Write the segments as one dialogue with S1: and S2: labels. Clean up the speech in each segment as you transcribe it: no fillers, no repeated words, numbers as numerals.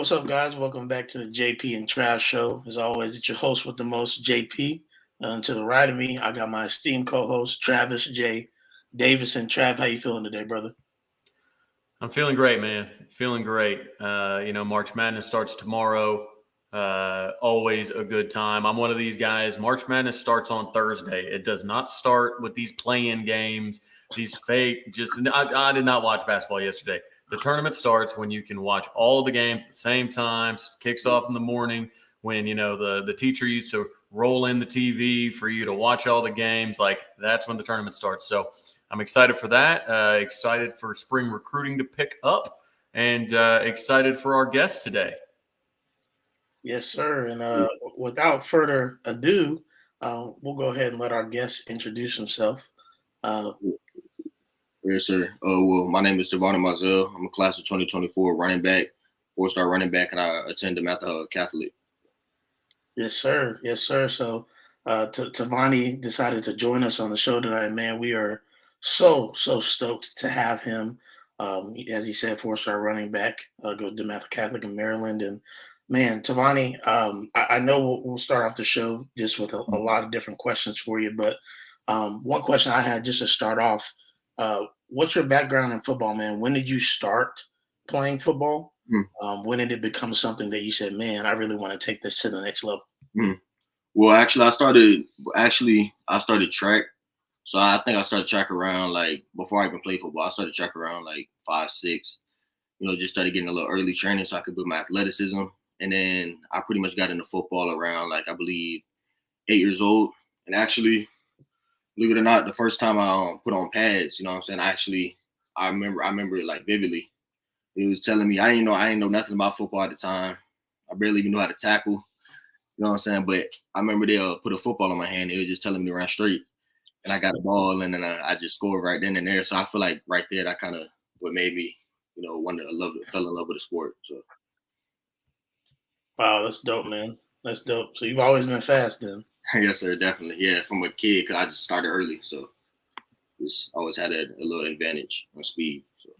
S1: What's up, guys? Welcome back to the JP and Trav show. As always, it's your host with the most, JP. To the right of me, I got my esteemed co-host, Travis J. Davison. Trav, how you feeling today, brother?
S2: I'm feeling great, man. Feeling great. March Madness starts tomorrow. Always a good time. I'm one of these guys. March Madness starts on Thursday. It does not start with these play-in games, these fake. I did not watch basketball yesterday. The tournament starts when you can watch all of the games at the same time. Kicks off in the morning when the teacher used to roll in the TV for you to watch all the games. Like that's when the tournament starts. So I'm excited for that. Excited for spring recruiting to pick up, and excited for our guest today.
S1: Yes, sir. And without further ado, we'll go ahead and let our guest introduce himself.
S3: Yes, sir. Well, my name is Tovani Mizell. I'm a class of 2024 running back, four-star running back, and I attend DeMatha Catholic.
S1: Yes, sir. Yes, sir. So Tovani decided to join us on the show tonight, man. We are so stoked to have him. As he said, four-star running back, go to DeMatha Catholic in Maryland. And man, Tovani, I know we'll start off the show just with a lot of different questions for you, but one question I had just to start off, what's your background in football, man? When did you start playing football? When did it become something that you said, man, I really want to take this to the next level?
S3: Well, actually, I started track. So I think I started track around before I even played football. I started track around 5, 6. Just started getting a little early training so I could build my athleticism. And then I pretty much got into football around I believe 8 years old. And actually, believe it or not, the first time I put on pads, you know what I'm saying? I remember it vividly. It was telling me I didn't know nothing about football at the time. I barely even knew how to tackle. You know what I'm saying? But I remember they put a football in my hand. It was just telling me to run straight. And I got the ball, and then I just scored right then and there. So I feel like right there, that kind of what made me, fell in love with the sport. So.
S1: Wow, that's dope, man. That's dope. So you've always been fast then?
S3: Yes, sir, definitely. Yeah, from a kid, because I just started early. So just always had a little advantage on speed. So.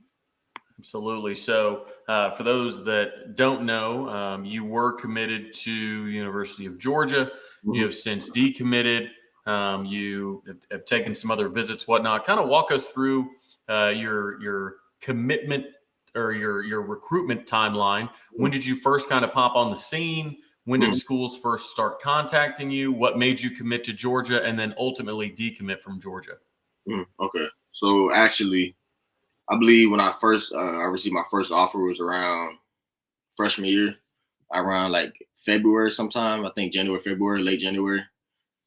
S2: Absolutely. So for those that don't know, you were committed to University of Georgia. Mm-hmm. You have since decommitted. You have taken some other visits, whatnot. Kind of walk us through your commitment or your recruitment timeline. When did you first kind of pop on the scene? When did schools first start contacting you? What made you commit to Georgia and then ultimately decommit from Georgia?
S3: Okay. So actually, I believe when I first I received my first offer was around freshman year, around February sometime. I think January, February, late January.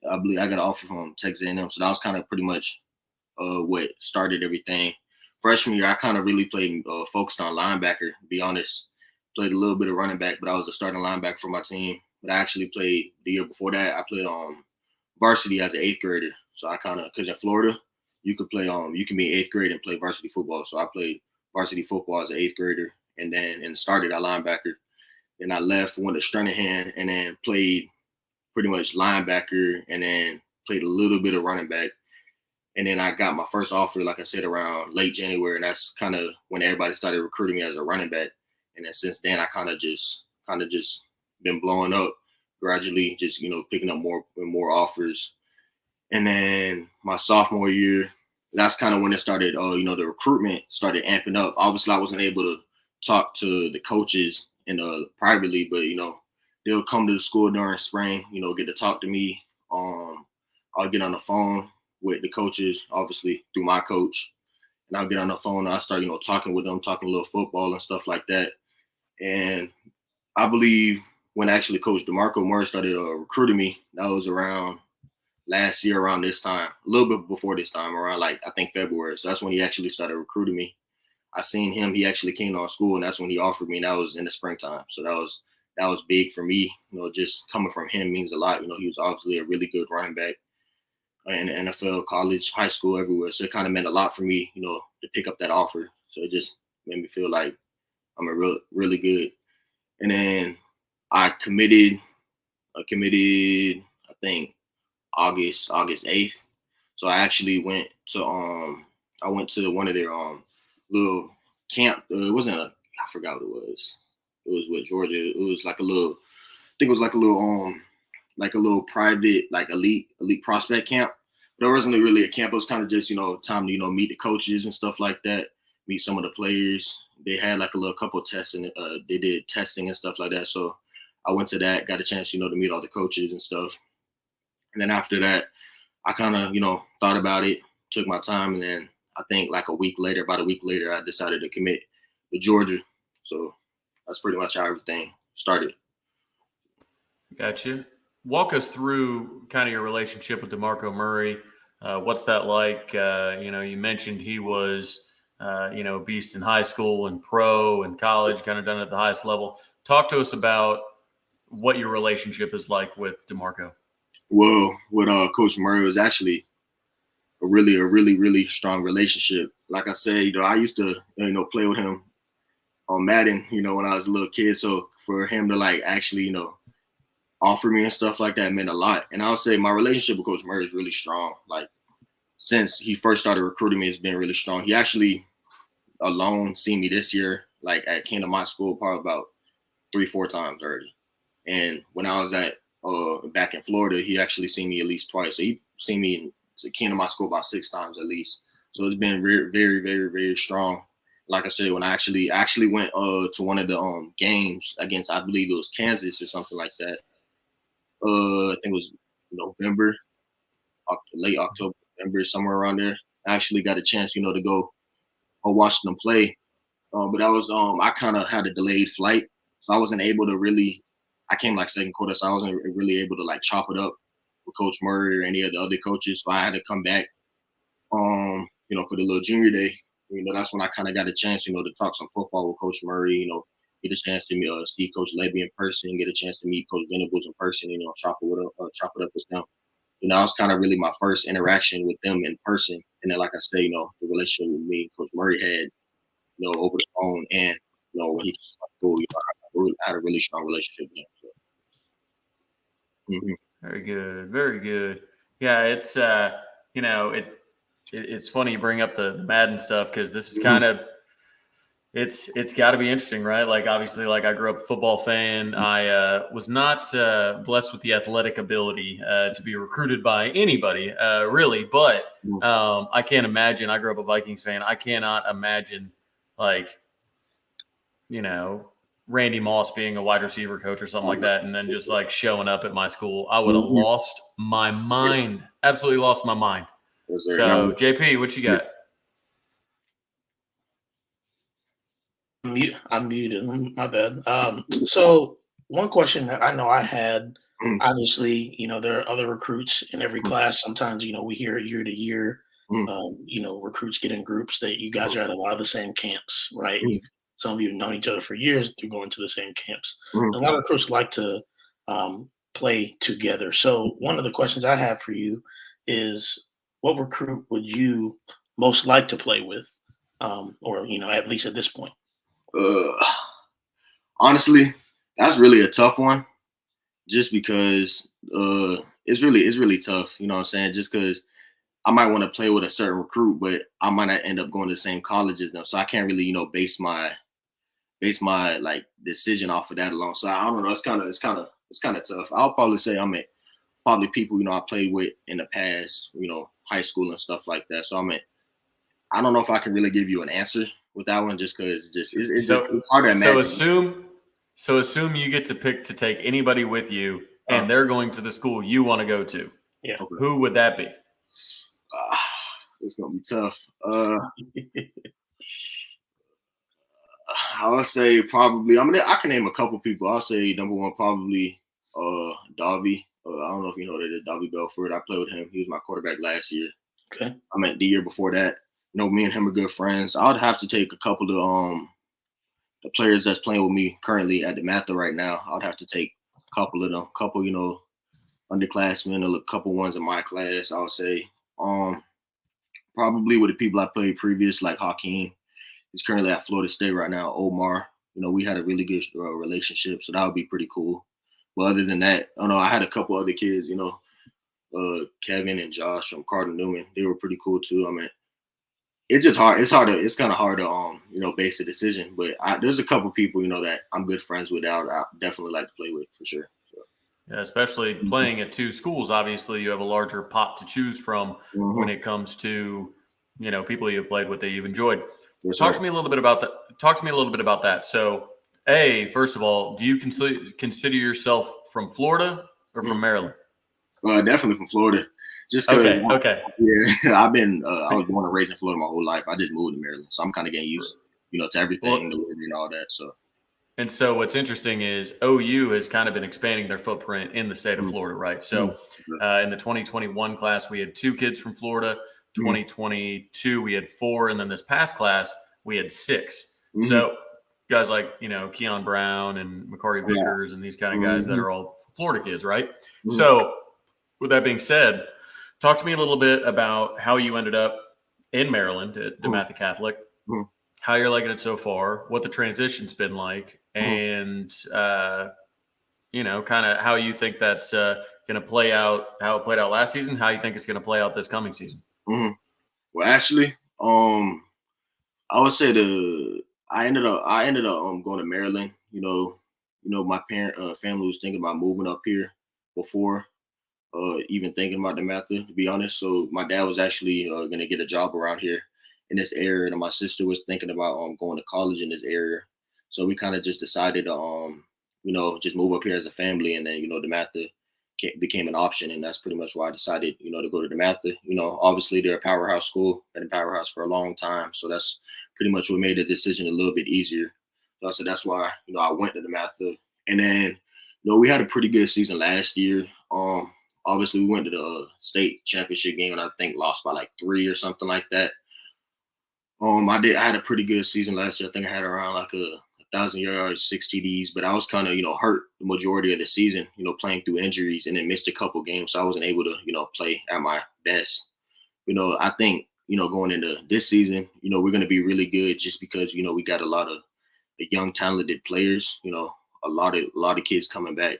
S3: I believe I got an offer from Texas A&M, so that was kind of pretty much what started everything. Freshman year, I kind of really played focused on linebacker. To be honest, played a little bit of running back, but I was a starting linebacker for my team. But I actually played the year before that. I played on varsity as an 8th grader. So I kind of, because in Florida, you could play you can be in 8th grade and play varsity football. So I played varsity football as an 8th grader, and started at linebacker. Then I left, went to Stranahan, and then played pretty much linebacker, and then played a little bit of running back. And then I got my first offer, like I said, around late January, and that's kind of when everybody started recruiting me as a running back. And then since then, I kind of just been blowing up gradually, just picking up more and more offers. And then my sophomore year, that's kind of when it started. The recruitment started amping up. Obviously, I wasn't able to talk to the coaches privately, but they'll come to the school during spring. Get to talk to me. I'll get on the phone with the coaches, obviously through my coach, and I'll get on the phone and I start, talking with them, talking a little football and stuff like that. And I believe when actually Coach DeMarco Murray started recruiting me, that was around last year, around this time, a little bit before this time, around I think February. So that's when he actually started recruiting me. I seen him, he actually came to our school, and that's when he offered me, and that was in the springtime. So that was big for me. Just coming from him means a lot. He was obviously a really good running back in the NFL, college, high school, everywhere. So it kind of meant a lot for me, to pick up that offer. So it just made me feel like I'm really good. And then I committed, I think August 8th. So I actually went to one of their little camp. It wasn't I forgot what it was. It was with Georgia. It was like a little, I think it was like a little private, like elite prospect camp. But it wasn't really a camp. It was kind of just, time to, meet the coaches and stuff like that, meet some of the players. They had like a little couple of testing. They did testing and stuff like that. So I went to that, got a chance, to meet all the coaches and stuff. And then after that, I kind of, thought about it, took my time, and then I think like about a week later, I decided to commit to Georgia. So that's pretty much how everything started.
S2: Gotcha. Walk us through kind of your relationship with DeMarco Murray. What's that like? You mentioned he was, a beast in high school and pro and college, kind of done at the highest level. Talk to us about what your relationship is like with DeMarco.
S3: Well, with Coach Murray, it was actually a really strong relationship. Like I said, I used to, play with him on Madden, when I was a little kid. So for him to like actually, offer me and stuff like that meant a lot. And I would say my relationship with Coach Murray is really strong. Like since he first started recruiting me, it's been really strong. He actually alone seen me this year, like came to my school probably about 3-4 times already. And when I was at back in Florida, he actually seen me at least twice. So he seen me came to my school about 6 times at least. So it's been very strong. Like I said, when I actually went to one of the games against, I believe it was Kansas or something like that. I think it was November, late October, November, somewhere around there. I actually got a chance, to go watch them play. But I was I kind of had a delayed flight, so I wasn't able to really. I came like second quarter, so I wasn't really able to like chop it up with Coach Murray or any of the other coaches. So I had to come back, for the little junior day. That's when I kind of got a chance, to talk some football with Coach Murray. Get a chance to see Coach Levy in person, get a chance to meet Coach Venables in person. Chop it up with them. That was kind of really my first interaction with them in person. And then, like I say, the relationship with me, Coach Murray had, over the phone, and when he was at school, I had a really strong relationship with him. So.
S2: Very good, very good. Yeah, it's it's funny you bring up the Madden stuff because this is kind of it's got to be interesting, right? Like obviously, like I grew up a football fan. I was not blessed with the athletic ability to be recruited by anybody, really. But I can't imagine. I grew up a Vikings fan. I cannot imagine like Randy Moss being a wide receiver coach or something like that, and then just like showing up at my school. I would have lost my mind. Absolutely lost my mind. So, JP, what you got?
S1: I'm muted. My bad. So one question that I know I had, obviously, there are other recruits in every class. Sometimes, we hear year to year, recruits get in groups that you guys are at a lot of the same camps, right? Some of you have known each other for years through going to the same camps. A lot of recruits like to play together. So one of the questions I have for you is, what recruit would you most like to play with, or at least at this point?
S3: Honestly, that's really a tough one. Just because it's really tough. You know what I'm saying? Just because I might want to play with a certain recruit, but I might not end up going to the same college as them. So I can't really, base my like decision off of that alone. So I don't know. It's kind of tough. I'll probably say I'm at probably people I played with in the past, high school and stuff like that. So I don't know if I can really give you an answer with that one, just because it's hard to imagine.
S2: So assume you get to pick to take anybody with you, and they're going to the school you want to go to.
S1: Yeah.
S3: Okay.
S2: Who would that be?
S3: It's gonna be tough. I would say probably. I can name a couple people. I'll say number one probably Davy. I don't know if you know that Davy Belford. I played with him. He was my quarterback last year.
S1: Okay.
S3: The year before that. Me and him are good friends. I would have to take a couple of the players that's playing with me currently at the Mather right now. I would have to take a couple of them, underclassmen, a couple ones in my class. I would say probably with the people I played previous, like Hakeem. He's currently at Florida State right now. Omar, we had a really good relationship, so that would be pretty cool. But other than that, I had a couple other kids, Kevin and Josh from Cardinal Newman. They were pretty cool too. it's just hard. It's kind of hard to base a decision. But there's a couple people that I'm good friends with that I definitely like to play with for sure. So.
S2: Yeah, especially playing at two schools. Obviously, you have a larger pot to choose from when it comes to people you've played with that you've enjoyed.
S3: Yes,
S2: Talk
S3: sir.
S2: to me a little bit about that. So, first of all, do you consider yourself from Florida or from Maryland?
S3: Definitely from Florida. Just because,
S2: Okay.
S3: yeah, I was born and raised in Florida my whole life. I just moved to Maryland, so I'm kind of getting used, to everything, the weather and all that. So.
S2: And so what's interesting is OU has kind of been expanding their footprint in the state of Florida, right? So in the 2021 class, we had 2 kids from Florida. 2022, we had 4. And then this past class, we had 6. So guys like, Keon Brown and Macari Vickers and these kind of guys that are all Florida kids, right? So with that being said, talk to me a little bit about how you ended up in Maryland at DeMatha Catholic. How you're liking it so far, what the transition's been like, and kind of how you think that's going to play out, how it played out last season, how you think it's going to play out this coming season.
S3: Well, actually, I would say I ended up going to Maryland. My family was thinking about moving up here before even thinking about the DeMatha, to be honest. So my dad was actually going to get a job around here in this area, and my sister was thinking about going to college in this area. So we kind of just decided to just move up here as a family, and then DeMatha became an option, and that's pretty much why I decided to go to DeMatha. Obviously they're a powerhouse school, been a powerhouse for a long time, so that's pretty much what made the decision a little bit easier. So I said that's why I went to DeMatha, and then we had a pretty good season last year. Obviously we went to the state championship game, and I think lost by like 3 or something like that. I had a pretty good season last year. I think I had around like 1,000 yards, 6 TDs, but I was kind of, hurt the majority of the season, playing through injuries, and then missed a couple games. So I wasn't able to, play at my best. I think, going into this season, we're going to be really good just because, we got a lot of the young, talented players, a lot of kids coming back.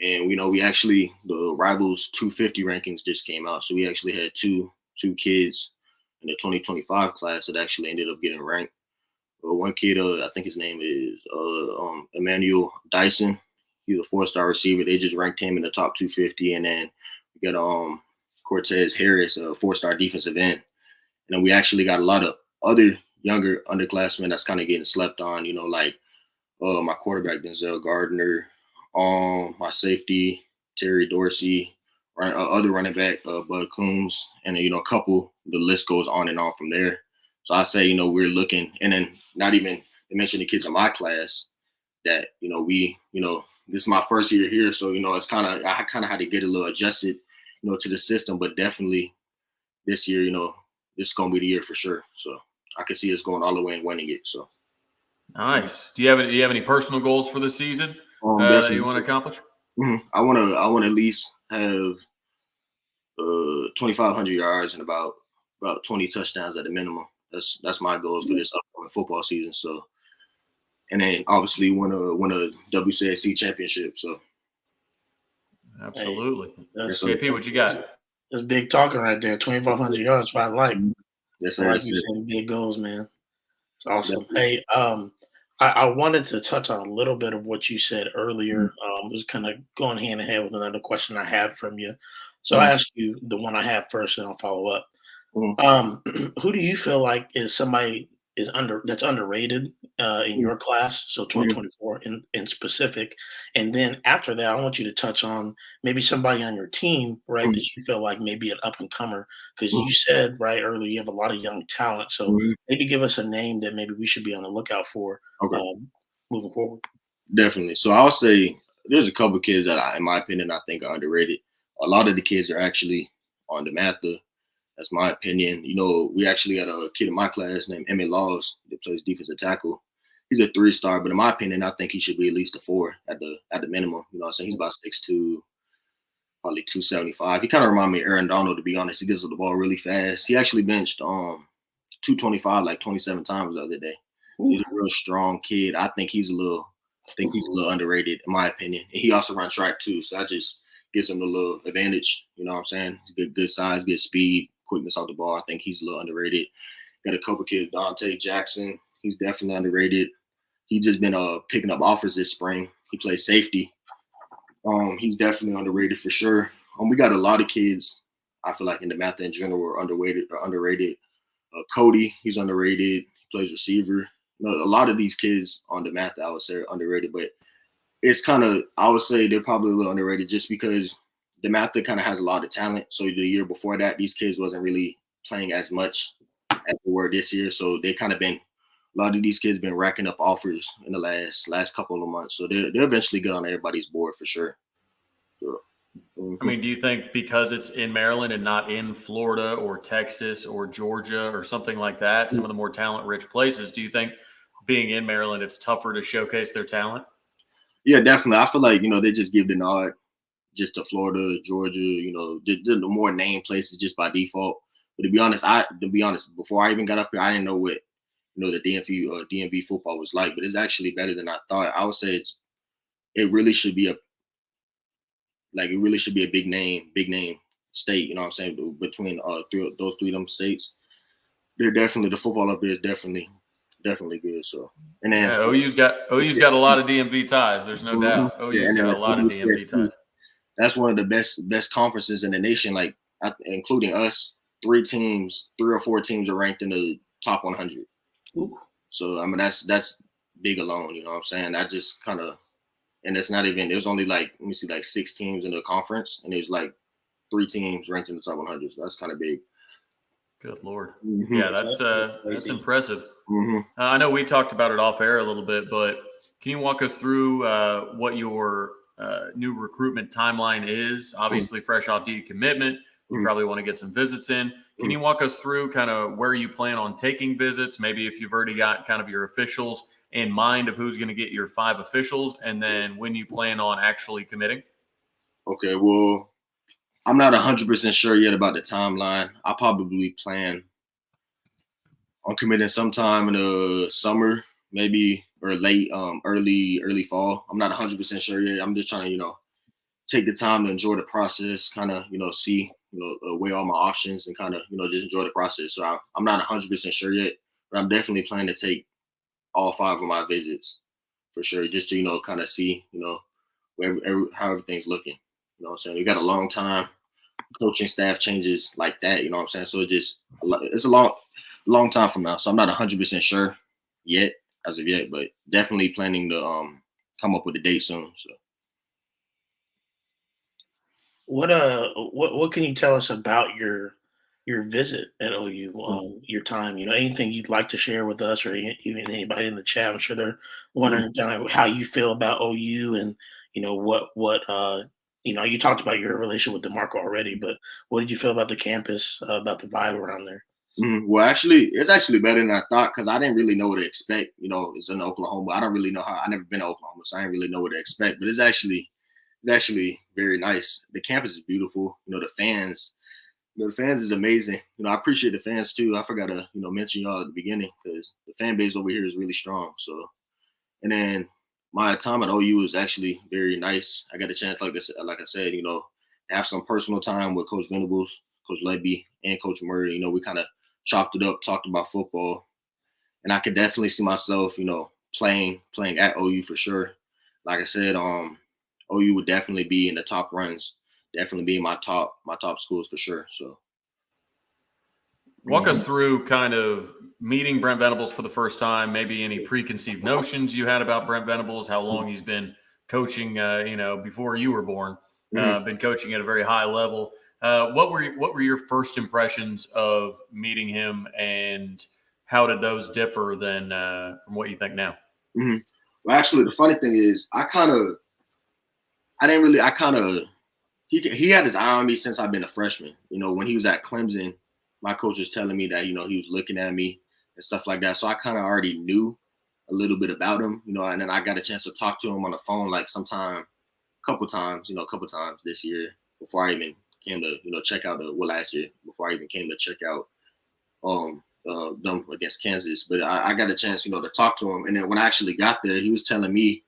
S3: And, we actually, the Rivals 250 rankings just came out. So we actually had two kids in the 2025 class that actually ended up getting ranked. One kid, I think his name is Emmanuel Dyson. He's a 4-star receiver. They just ranked him in the top 250. And then we got Cortez Harris, a 4-star defensive end. And then we actually got a lot of other younger underclassmen that's kind of getting slept on, like my quarterback, Denzel Gardner, my safety, Terry Dorsey, other running back, Bud Coombs, and then, a couple, the list goes on and on from there. So I say, we're looking, and then not even to mention the kids in my class that, this is my first year here. So, it's I kind of had to get a little adjusted, to the system, but definitely this year, this is going to be the year for sure. So I can see us going all the way and winning it. So.
S2: Nice. Do you have any personal goals for this season that you want to accomplish?
S3: I want to at least have 2,500 yards and about 20 touchdowns at the minimum. That's my goals for this upcoming football season. So, and then obviously win a WCAC championship. So,
S2: absolutely.
S1: Hey,
S2: JP, what you got?
S1: That's big talking right there. 2,500 yards. What I like.
S3: Yes,
S1: I like you saying big goals, man. It's awesome. Hey, I wanted to touch on a little bit of what you said earlier. It was kind of going hand in hand with another question I had from you. So I asked you the one I have first, and I'll follow up. Who do you feel like is somebody that's underrated in your class? So 2024 in specific, and then after that, I want you to touch on maybe somebody on your team, right, that you feel like maybe an up and comer, because you said right earlier you have a lot of young talent. So maybe give us a name that maybe we should be on the lookout for moving forward.
S3: Definitely. So I'll say there's a couple kids that, in my opinion, I think are underrated. A lot of the kids are actually on DeMatha. That's my opinion. We actually had a kid in my class named Emmett Laws that plays defensive tackle. He's a 3-star, but in my opinion, I think he should be at least a 4 at the minimum. You know what I'm saying? He's about 6'2", probably 275. He kind of reminds me of Aaron Donald, to be honest. He gets the ball really fast. He actually benched 225 like 27 times the other day. He's a real strong kid. I think he's a little underrated, in my opinion. And he also runs track too, so that just gives him a little advantage. You know what I'm saying? Good size, good speed, quickness off the ball. I think he's a little underrated. Got a couple kids, Dante Jackson. He's definitely underrated. He just been picking up offers this spring. He plays safety. He's definitely underrated for sure. We got a lot of kids. I feel like in the math in general are underrated. Cody, he's underrated. He plays receiver. A lot of these kids on the math, I would say, are underrated, but it's kind of, I would say they're probably a little underrated just because the math kind of has a lot of talent. So the year before that, these kids wasn't really playing as much as they were this year. So they kind of been, a lot of these kids been racking up offers in the last couple of months. So they're eventually good on everybody's board for sure. So,
S2: I mean, do you think because it's in Maryland and not in Florida or Texas or Georgia or something like that, some of the more talent-rich places, do you think being in Maryland, it's tougher to showcase their talent?
S3: Yeah, definitely. I feel like, they just give the nod just to Florida, Georgia, the more named places just by default. But to be honest, before I even got up here, I didn't know what, the DMV football was like, but it's actually better than I thought. I would say it really should be a big name state, you know what I'm saying? Between those three of them states, the football up there is definitely good. So, and then
S2: OU's got a lot of DMV ties. There's no doubt. OU's got a lot of DMV ties.
S3: That's one of the best conferences in the nation. Like, including us, 3 or 4 teams are ranked in the top 100.
S1: Ooh.
S3: So I mean that's big alone. You know what I'm saying? That just kind of, and it's not even. There's only like 6 teams in the conference, and there's like 3 teams ranked in the top 100. So that's kind of big.
S2: Good Lord.
S3: Mm-hmm.
S2: Yeah, that's impressive.
S3: Mm-hmm.
S2: I know we talked about it off air a little bit, but can you walk us through what your new recruitment timeline is? Obviously, fresh off decommitment, you probably want to get some visits in. Can you walk us through kind of where you plan on taking visits? Maybe if you've already got kind of your officials in mind of who's going to get your 5 officials, and then when you plan on actually committing?
S3: Okay, well, I'm not 100% sure yet about the timeline. I probably plan on committing sometime in the summer, maybe, or late, early fall. I'm not 100% sure yet. I'm just trying to, take the time to enjoy the process, kind of, see, weigh all my options and kind of, just enjoy the process. So I'm not 100% sure yet, but I'm definitely planning to take all 5 of my visits for sure, just to, kind of see, how everything's looking. You know what I'm saying? We got a long time. Coaching staff changes like that, you know what I'm saying? So it's a long time from now. So I'm not 100% sure yet, as of yet, but definitely planning to come up with a date soon. So.
S1: What can you tell us about your visit at OU? Your time, anything you'd like to share with us, or even anybody in the chat. I'm sure they're wondering kind of how you feel about OU, and what you talked about your relationship with DeMarco already, but what did you feel about the campus, about the vibe around there?
S3: Well, actually, it's actually better than I thought because I didn't really know what to expect. It's in Oklahoma. I don't really know how. I never been to Oklahoma, so I didn't really know what to expect. But it's actually very nice. The campus is beautiful. The fans is amazing. I appreciate the fans too. I forgot to mention y'all at the beginning because the fan base over here is really strong. So, and then my time at OU was actually very nice. I got a chance, like I said, to have some personal time with Coach Venables, Coach Lebby, and Coach Murray. We kind of chopped it up, talked about football, and I could definitely see myself, playing at OU for sure. Like I said, OU would definitely be in the top runs, definitely be in my top schools for sure. So,
S2: walk us through kind of meeting Brent Venables for the first time, maybe any preconceived notions you had about Brent Venables, how long he's been coaching, before you were born, been coaching at a very high level. What were your first impressions of meeting him, and how did those differ than from what you think now?
S3: Well, actually, the funny thing is, he had his eye on me since I've been a freshman. When he was at Clemson, my coach was telling me that, he was looking at me and stuff like that. So I kind of already knew a little bit about him, and then I got a chance to talk to him on the phone, like a couple times this year before I even came to, check out last year, before I even came to check out them against Kansas. But I got a chance, to talk to him. And then when I actually got there, he was telling me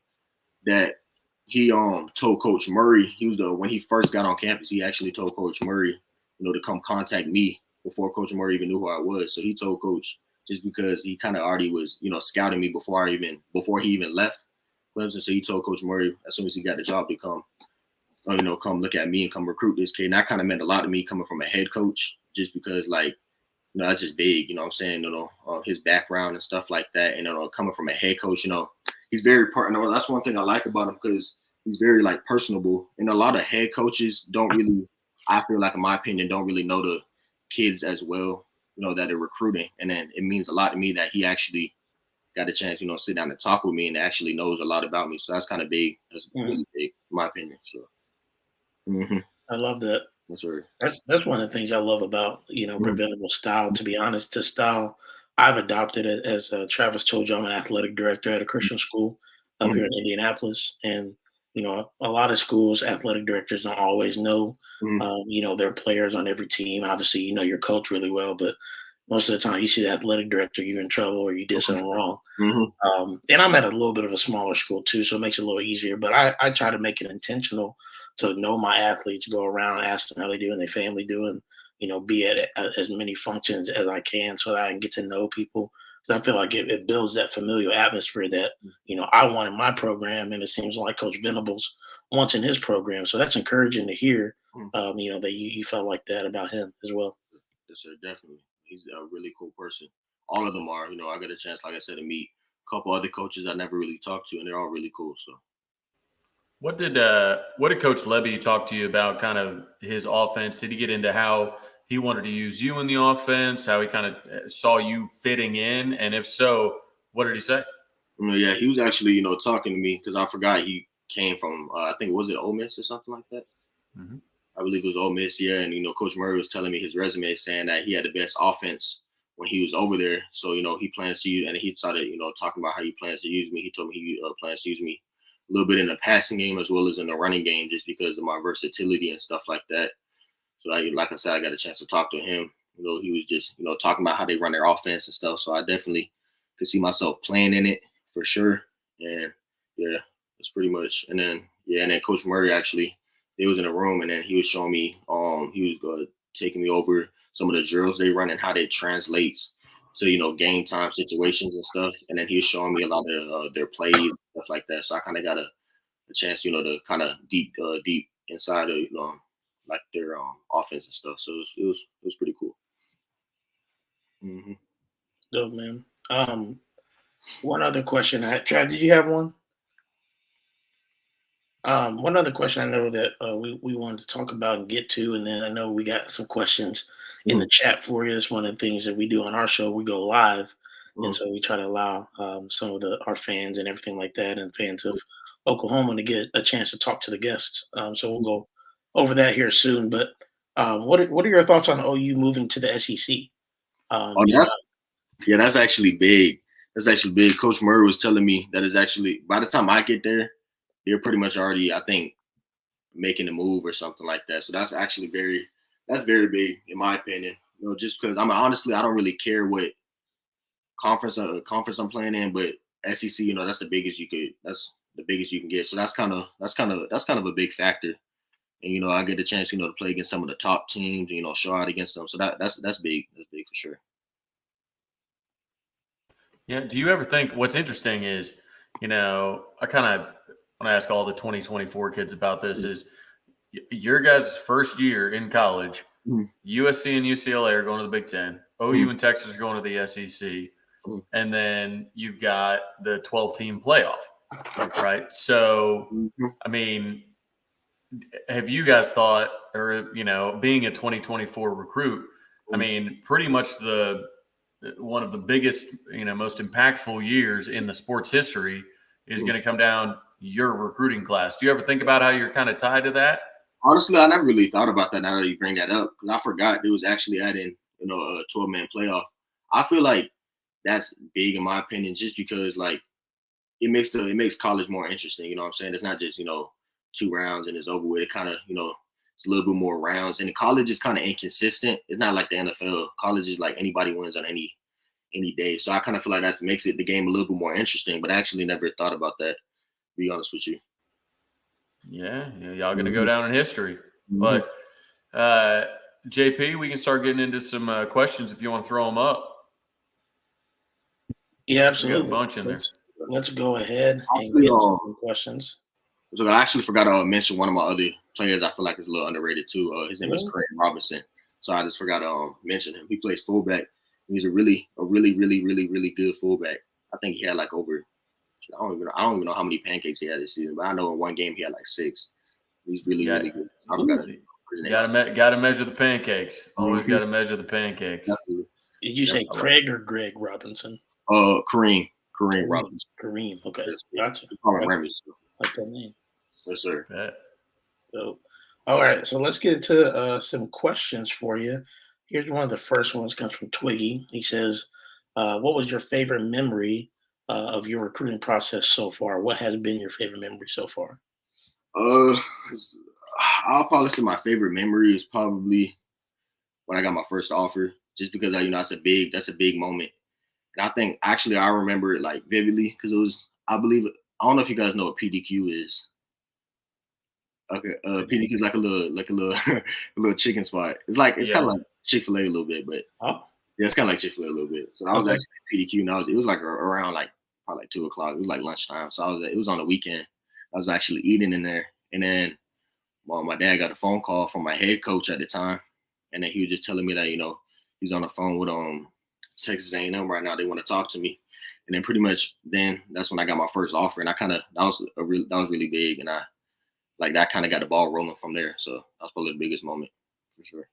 S3: that he told Coach Murray, when he first got on campus, he actually told Coach Murray, to come contact me before Coach Murray even knew who I was. So he told Coach just because he kind of already was, scouting me before he even left Clemson. So he told Coach Murray as soon as he got the job to come, come look at me and come recruit this kid. And that kind of meant a lot to me coming from a head coach, just because that's just big, what I'm saying, his background and stuff like that. And, coming from a head coach, he's very that's one thing I like about him, because he's very personable. And a lot of head coaches don't really, I feel like in my opinion, don't really know the kids as well, that are recruiting. And then it means a lot to me that he actually got a chance, sit down and talk with me and actually knows a lot about me. So that's kind of big. That's really big, in my opinion. So
S1: I love that.
S3: That's right.
S1: That's one of the things I love about preventable style. To be honest, to style I've adopted it. As Travis told you, I'm an athletic director at a Christian school up here in Indianapolis, and a lot of schools athletic directors don't always know their players on every team. Obviously, you know your coach really well, but most of the time you see the athletic director, you're in trouble or you did something wrong. And I'm at a little bit of a smaller school too, so it makes it a little easier. But I try to make it intentional to know my athletes, go around, ask them how they do and their family do, and be at as many functions as I can so that I can get to know people. So I feel like it builds that familial atmosphere that I want in my program, and it seems like Coach Venables wants in his program. So that's encouraging to hear. That you felt like that about him as well.
S3: Yes, sir, definitely. He's a really cool person. All of them are. I got a chance, like I said, to meet a couple other coaches I never really talked to, and they're all really cool. So.
S2: What did Coach Levy talk to you about, kind of his offense? Did he get into how he wanted to use you in the offense, how he kind of saw you fitting in? And if so, what did he say?
S3: Yeah, he was actually, talking to me, because I forgot he came from, I think, was it Ole Miss or something like that? I believe it was Ole Miss, yeah. And, Coach Murray was telling me his resume, saying that he had the best offense when he was over there. So, he plans to use, and he started, talking about how he plans to use me. He told me he plans to use me a little bit in the passing game as well as in the running game, just because of my versatility and stuff like that. So, like I said, I got a chance to talk to him. He was just, talking about how they run their offense and stuff. So I definitely could see myself playing in it for sure. And yeah, that's pretty much. And then Coach Murray actually, they was in a room, and then he was showing me, he was taking me over some of the drills they run and how they translate to, game time situations and stuff. And then he was showing me a lot of their plays and stuff like that. So I kind of got a chance, to kind of deep inside of, like their offense and stuff. So it was pretty cool.
S1: Dope, man. One other question I had. Trav, did you have one? One other question I know that we wanted to talk about and get to, and then I know we got some questions in the chat for you. It's one of the things that we do on our show. We go live, and so we try to allow some of our fans and everything like that, and fans of Oklahoma, to get a chance to talk to the guests. So we'll go over that here soon. But what are your thoughts on OU moving to the SEC?
S3: That's actually big. That's actually big. Coach Murray was telling me that is actually, by the time I get there, they're pretty much already, I think, making a move or something like that. So that's actually very big in my opinion. Just because honestly, I don't really care what conference I'm playing in, but SEC, that's the biggest you can get. So that's kind of a big factor. And I get a chance, to play against some of the top teams, show out against them. So that's big. That's big for sure.
S2: Yeah. Do you ever think, what's interesting is, I kind of want to ask all the 2024 kids about this, is your guys' first year in college, USC and UCLA are going to the Big Ten, OU and Texas are going to the SEC, and then you've got the 12-team playoff, right? So, have you guys thought, or, being a 2024 recruit, pretty much one of the biggest, most impactful years in the sports history is going to come down your recruiting class. Do you ever think about how you're kind of tied to that?
S3: Honestly, I never really thought about that now that you bring that up, because I forgot it was actually adding, a 12-man playoff. I feel like that's big in my opinion, just because it makes college more interesting. You know what I'm saying? It's not just, 2 rounds and it's over with. It kind of, it's a little bit more rounds. And college is kind of inconsistent. It's not like the NFL. College is like anybody wins on any day. So I kind of feel like that makes the game a little bit more interesting. But I actually never thought about that, to be honest with you.
S2: Yeah, y'all going to go down in history. But JP, we can start getting into some questions if you want to throw them up.
S1: Yeah,
S2: We got a
S1: absolutely.
S2: bunch in there.
S1: Let's go ahead and
S3: Actually,
S1: get to some questions.
S3: so I actually forgot to mention one of my other players. I feel like is a little underrated too. His name is
S1: Really?
S3: Craig Robinson. So I just forgot to mention him. He plays fullback. He's a really good fullback. I think he had like over. I don't even know how many pancakes he had this season, but I know in one game he had like 6. He's really good. I forgot his name.
S2: Got to measure the pancakes. Always
S3: Mhm.
S2: got to measure the pancakes.
S3: Definitely.
S1: Did you say
S3: Definitely.
S1: Craig or Greg Robinson?
S3: Kareem Robinson.
S1: Kareem. Okay,
S3: Yes,
S1: gotcha.
S3: we call him Remy.
S1: Like that name.
S3: Yes, sir.
S2: Bet.
S1: So, all right. So let's get into some questions for you. Here's one of the first ones. Comes from Twiggy. He says, "What was your favorite memory of your recruiting process so far? What has been your favorite memory so far?"
S3: I'll probably say my favorite memory is probably when I got my first offer, just because that's a big moment, and I think actually I remember it like vividly because it was I don't know if you guys know what PDQ is. Okay, PDQ is like a little a little chicken spot. It's kind of like Chick-fil-A a little bit, but yeah, it's kind of like Chick-fil-A a little bit. So I was actually at PDQ, and it was like around like probably like 2 o'clock. It was like lunchtime, so it was on the weekend. I was actually eating in there, and then my dad got a phone call from my head coach at the time, and then he was just telling me that he's on the phone with Texas A&M right now. They want to talk to me, and then pretty much then that's when I got my first offer, and that was really big, and I like that kind of got the ball rolling from there. So that was probably the biggest moment for sure.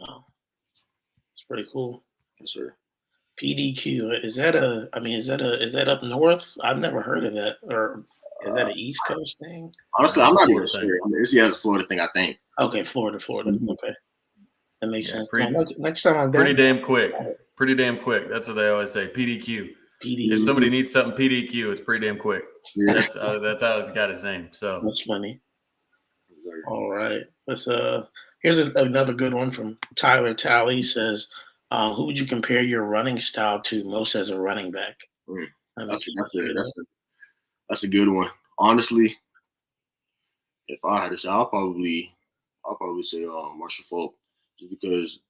S1: Wow, it's pretty cool.
S3: Yes, sir.
S1: PDQ is that is that up north? I've never heard of that, or is that an East Coast thing?
S3: Honestly, I'm not even sure. It's a Florida thing, I think.
S1: Okay, Florida.
S3: Mm-hmm.
S1: Okay, that makes sense.
S2: Next time I'm pretty damn quick. That's what they always say. PDQ. If somebody needs something PDQ, it's pretty damn quick. Yeah. That's how it's got his name. So
S1: that's funny. All right, let's here's another good one from Tyler Talley. He says, "Who would you compare your running style to most as a running back?"
S3: That's a good one. Honestly, if I had to say, I'll probably say Marshall Falk, just because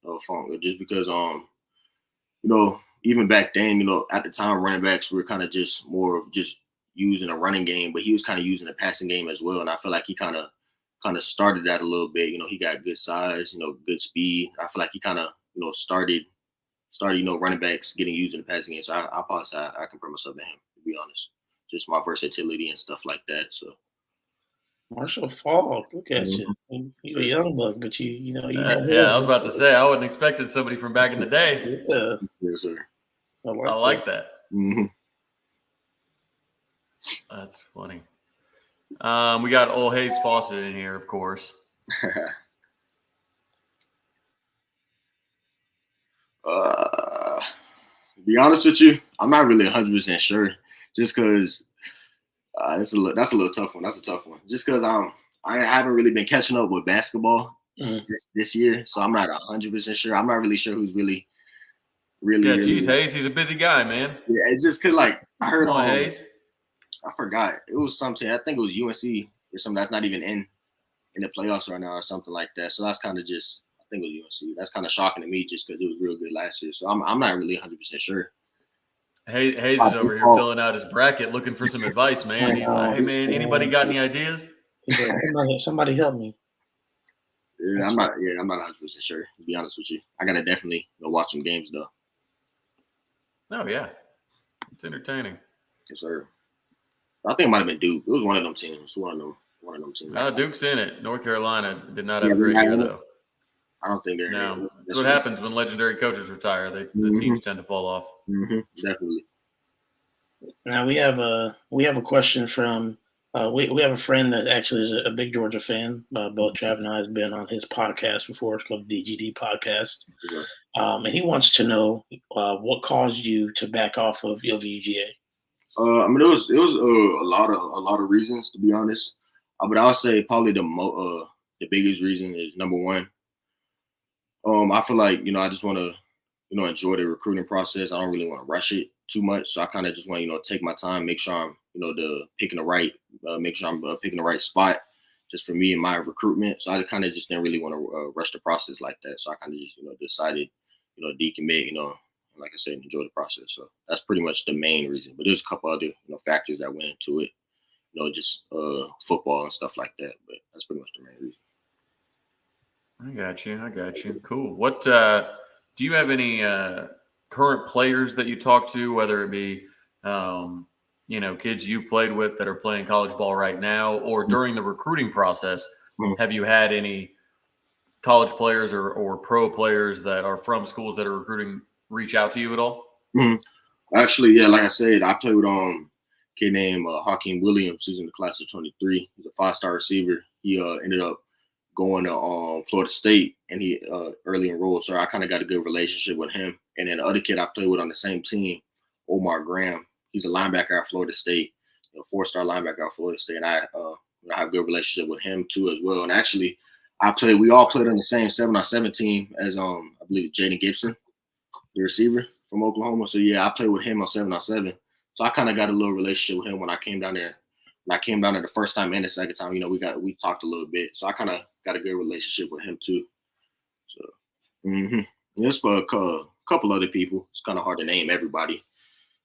S3: even back then, at the time running backs were kind of just more of just using a running game, but he was kind of using a passing game as well, and I feel like he kind of started that a little bit. He got good size, good speed. I feel like he kind of started running backs getting used in the passing game. So I probably say I compare myself to him, to be honest. Just my versatility and stuff like that. So
S1: Marshall Falk, look at you. You're a young buck, but you know.
S2: I was about to say I wasn't expecting somebody from back in the day.
S1: Yeah.
S3: Yes, sir.
S2: I like that.
S3: Mm-hmm.
S2: That's funny. We got old Hayes Fawcett in here, of course.
S3: To be honest with you, I'm not really 100% sure. Just because that's a little tough one. That's a tough one. Just because I haven't really been catching up with basketball this year, so I'm not 100% sure. I'm not really sure who's really.
S2: Yeah, geez, Hayes, he's a busy guy, man.
S3: Yeah, it's just cause I heard
S2: on Hayes.
S3: I forgot. It was something. I think it was UNC or something that's not even in the playoffs right now or something like that. So that's kind of just. I think it was UNC. That's kind of shocking to me just because it was real good last year. So I'm not really 100% sure.
S2: Hayes is over here filling out his bracket, looking for some advice, man. He's like, "Hey, man, anybody got any ideas?"
S1: Somebody help me.
S3: Yeah, I'm not 100% sure. To be honest with you, I gotta definitely go watch some games though.
S2: Oh yeah, it's entertaining.
S3: Yes, sir. I think it might have been Duke. It was one of them teams. One of them teams.
S2: Duke's in it. North Carolina did not have a great year though.
S3: I don't think they're.
S2: No, that's what happens when legendary coaches retire. The teams tend to fall off.
S3: Mm-hmm. Definitely.
S1: Now we have a question from we have a friend that actually is a big Georgia fan. Both Trav and I has been on his podcast before. It's called DGD Podcast, and he wants to know what caused you to back off of UGA.
S3: I mean, it was a lot of reasons, to be honest. But I would say probably the biggest reason is number one. I feel like I just want to enjoy the recruiting process. I don't really want to rush it too much, so I kind of just want to take my time, make sure I'm picking the right spot just for me and my recruitment. So I kind of just didn't really want to rush the process like that. So I kind of just decided decommit and like I said, enjoy the process. So that's pretty much the main reason. But there's a couple other factors that went into it. Just football and stuff like that. But that's pretty much the main reason.
S2: I got you. Cool. What do you have any current players that you talk to, whether it be kids you played with that are playing college ball right now, or during the recruiting process? Have you had any college players or pro players that are from schools that are recruiting reach out to you at all?
S3: Actually, yeah, like I said, I played with a kid named Hakeem Williams. He's in the class of 23. He's a 5-star receiver. He ended up going to Florida State, and he early enrolled. So I kind of got a good relationship with him. And then the other kid I played with on the same team, Omar Graham. He's a linebacker at Florida State, 4-star linebacker at Florida State. And I have a good relationship with him too as well. And actually, we all played on the same 7-on-7 team as I believe Jaden Gibson, the receiver from Oklahoma. So yeah, I played with him on 7-on-7. So I kind of got a little relationship with him when I came down there. When I came down there the first time and the second time, we talked a little bit. So I kind of got a good relationship with him too. So just for a couple other people. It's kind of hard to name everybody,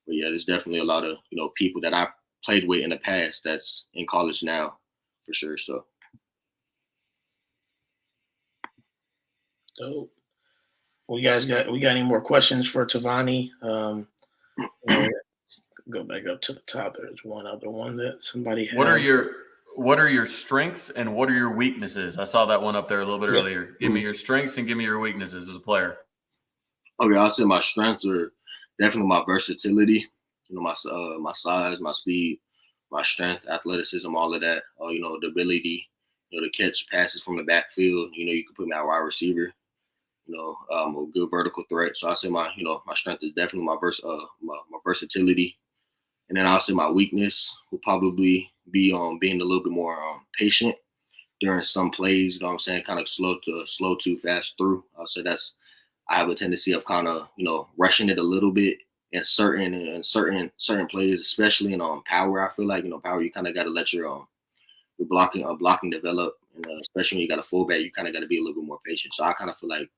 S3: but yeah, there's definitely a lot of people that I played with in the past that's in college now, for sure. So.
S1: Dope. We got any more questions for Tovani? Go back up to the top. There's one other one that somebody had.
S2: What are your strengths and what are your weaknesses? I saw that one up there a little bit earlier. Give me your strengths and give me your weaknesses as a player.
S3: Okay, I'll say my strengths are definitely my versatility. My size, my speed, my strength, athleticism, all of that. The ability, to catch passes from the backfield. You can put me at wide receiver. A good vertical threat. So I say my strength is definitely my versatility. And then I'll say my weakness will probably be being a little bit more patient during some plays. You know what I'm saying? Kind of slow too fast through. I'll say I have a tendency of kind of rushing it a little bit in certain plays, especially in power. I feel like power, you kind of got to let your blocking develop, and especially when you got a fullback, you kind of got to be a little bit more patient. So I kind of feel like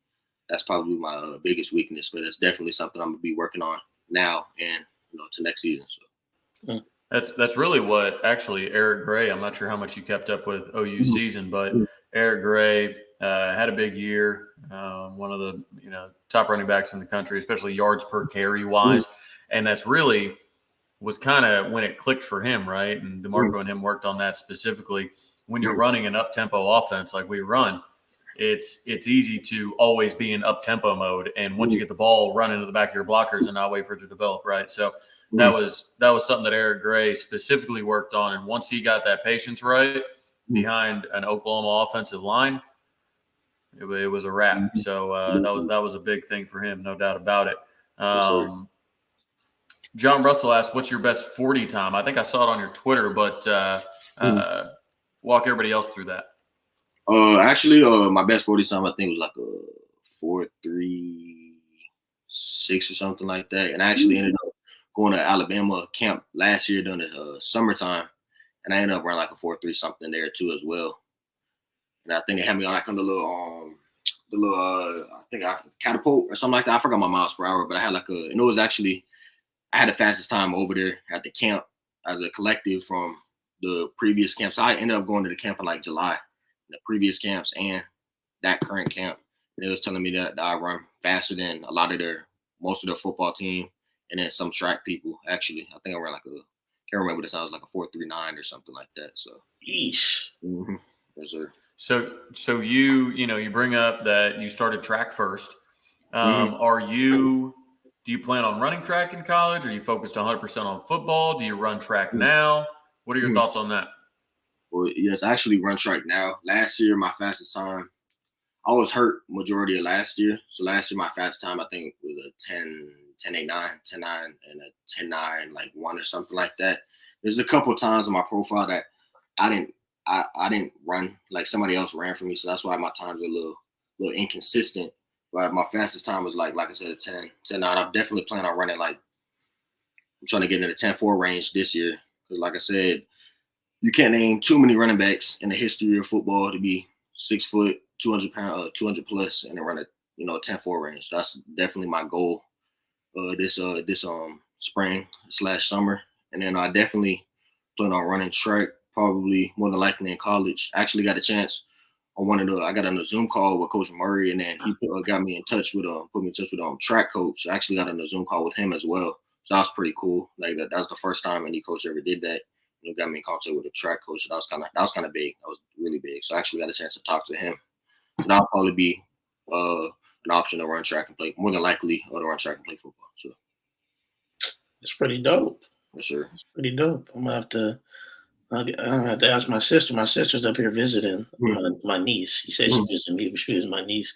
S3: that's probably my biggest weakness, but it's definitely something I'm gonna be working on now and to next season. So
S2: that's really what actually Eric Gray. I'm not sure how much you kept up with OU season, but Eric Gray had a big year. One of the top running backs in the country, especially yards per carry wise, and that's really was kind of when it clicked for him, right? And DeMarco and him worked on that specifically. When you're running an up-tempo offense like we run, it's easy to always be in up-tempo mode. And once you get the ball, run into the back of your blockers and not wait for it to develop, right? So that was something that Eric Gray specifically worked on. And once he got that patience right behind an Oklahoma offensive line, it was a wrap. So that was a big thing for him, no doubt about it. John Russell asked, what's your best 40 time? I think I saw it on your Twitter, but walk everybody else through that.
S3: Actually, my best 40 time I think was like a 4.36 or something like that, and I actually ended up going to Alabama camp last year during the summertime, and I ended up running like a 4.3 something there too as well. And I think it had me on like on the little I think catapult or something like that. I forgot my miles per hour, but I had and it was actually I had the fastest time over there at the camp as a collective from the previous camp. So I ended up going to the camp in like July. The previous camps and that current camp, and it was telling me that I run faster than most of their football team, and then some track people. Actually, I think I ran can't remember the time. It was like a 4.39 or something like that. So,
S1: yeesh.
S3: Yes, sir.
S2: So you bring up that you started track first. Do you plan on running track in college? Are you focused 100% on football? Do you run track now? What are your thoughts on that?
S3: Well, yes, I actually run track now. Last year, my fastest time, I was hurt majority of last year. So last year, my fastest time, I think, was a 10.89, 10.9, and a 10.9, like 1 or something like that. There's a couple of times on my profile that I didn't run, like somebody else ran for me. So that's why my times are a little inconsistent. But my fastest time was like I said, 10.9. I'm definitely planning on running I'm trying to get in the 10.4 range this year. Because like I said, you can't name too many running backs in the history of football to be 6 foot, 200 plus, and then run a 10.4 range. That's definitely my goal this spring / summer, and then I definitely plan on running track, probably more than likely in college. I actually got a chance on I got on a Zoom call with Coach Murray, and then he got me in touch with put me in touch with track coach. I actually got on a Zoom call with him as well, so that was pretty cool. Like that was the first time any coach ever did that. Got me in contact with a track coach. That was kind of big. That was really big. So I actually got a chance to talk to him. So that'll probably be an option to run track and play, more than likely, or to run track and play football. So
S1: It's pretty dope.
S3: for sure.
S1: It's pretty dope. I'm gonna have to ask my sister. My sister's up here visiting my niece. She said she visited me, but she was my niece.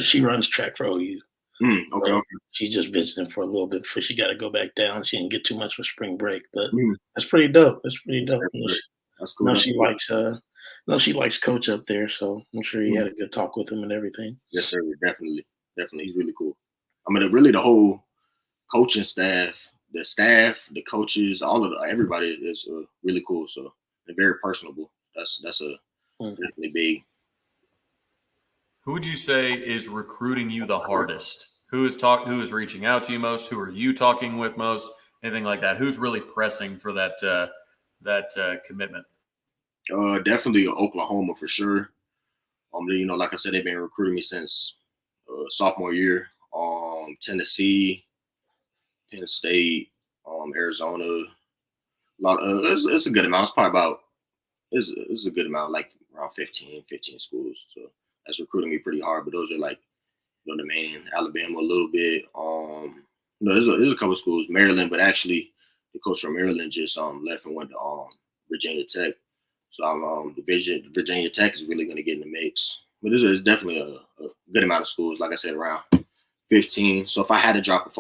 S1: She runs track for OU.
S3: Okay.
S1: She's just visiting for a little bit before she got to go back down. She didn't get too much for spring break, but that's pretty dope. That's pretty dope.
S3: That's cool.
S1: No, she likes she likes Coach up there, so I'm sure he had a good talk with him and everything.
S3: Yes, sir. Definitely. He's really cool. I mean, really, the whole coaching staff, the coaches, everybody is really cool. So they're very personable. That's definitely big.
S2: Who would you say is recruiting you the hardest? Who is reaching out to you most? Who are you talking with most? Anything like that? Who's really pressing for that commitment?
S3: Definitely Oklahoma for sure. Like I said, they've been recruiting me since sophomore year. Tennessee, Penn State, Arizona. It's a good amount. It's probably about it's a good amount, like around 15 schools. So that's recruiting me pretty hard. But those are like the main. Alabama a little bit. There's a couple schools. Maryland, but actually the coach from Maryland just left and went to Virginia Tech. So Virginia Tech is really going to get in the mix. But it's definitely a good amount of schools. Like I said, around 15. So if I had to drop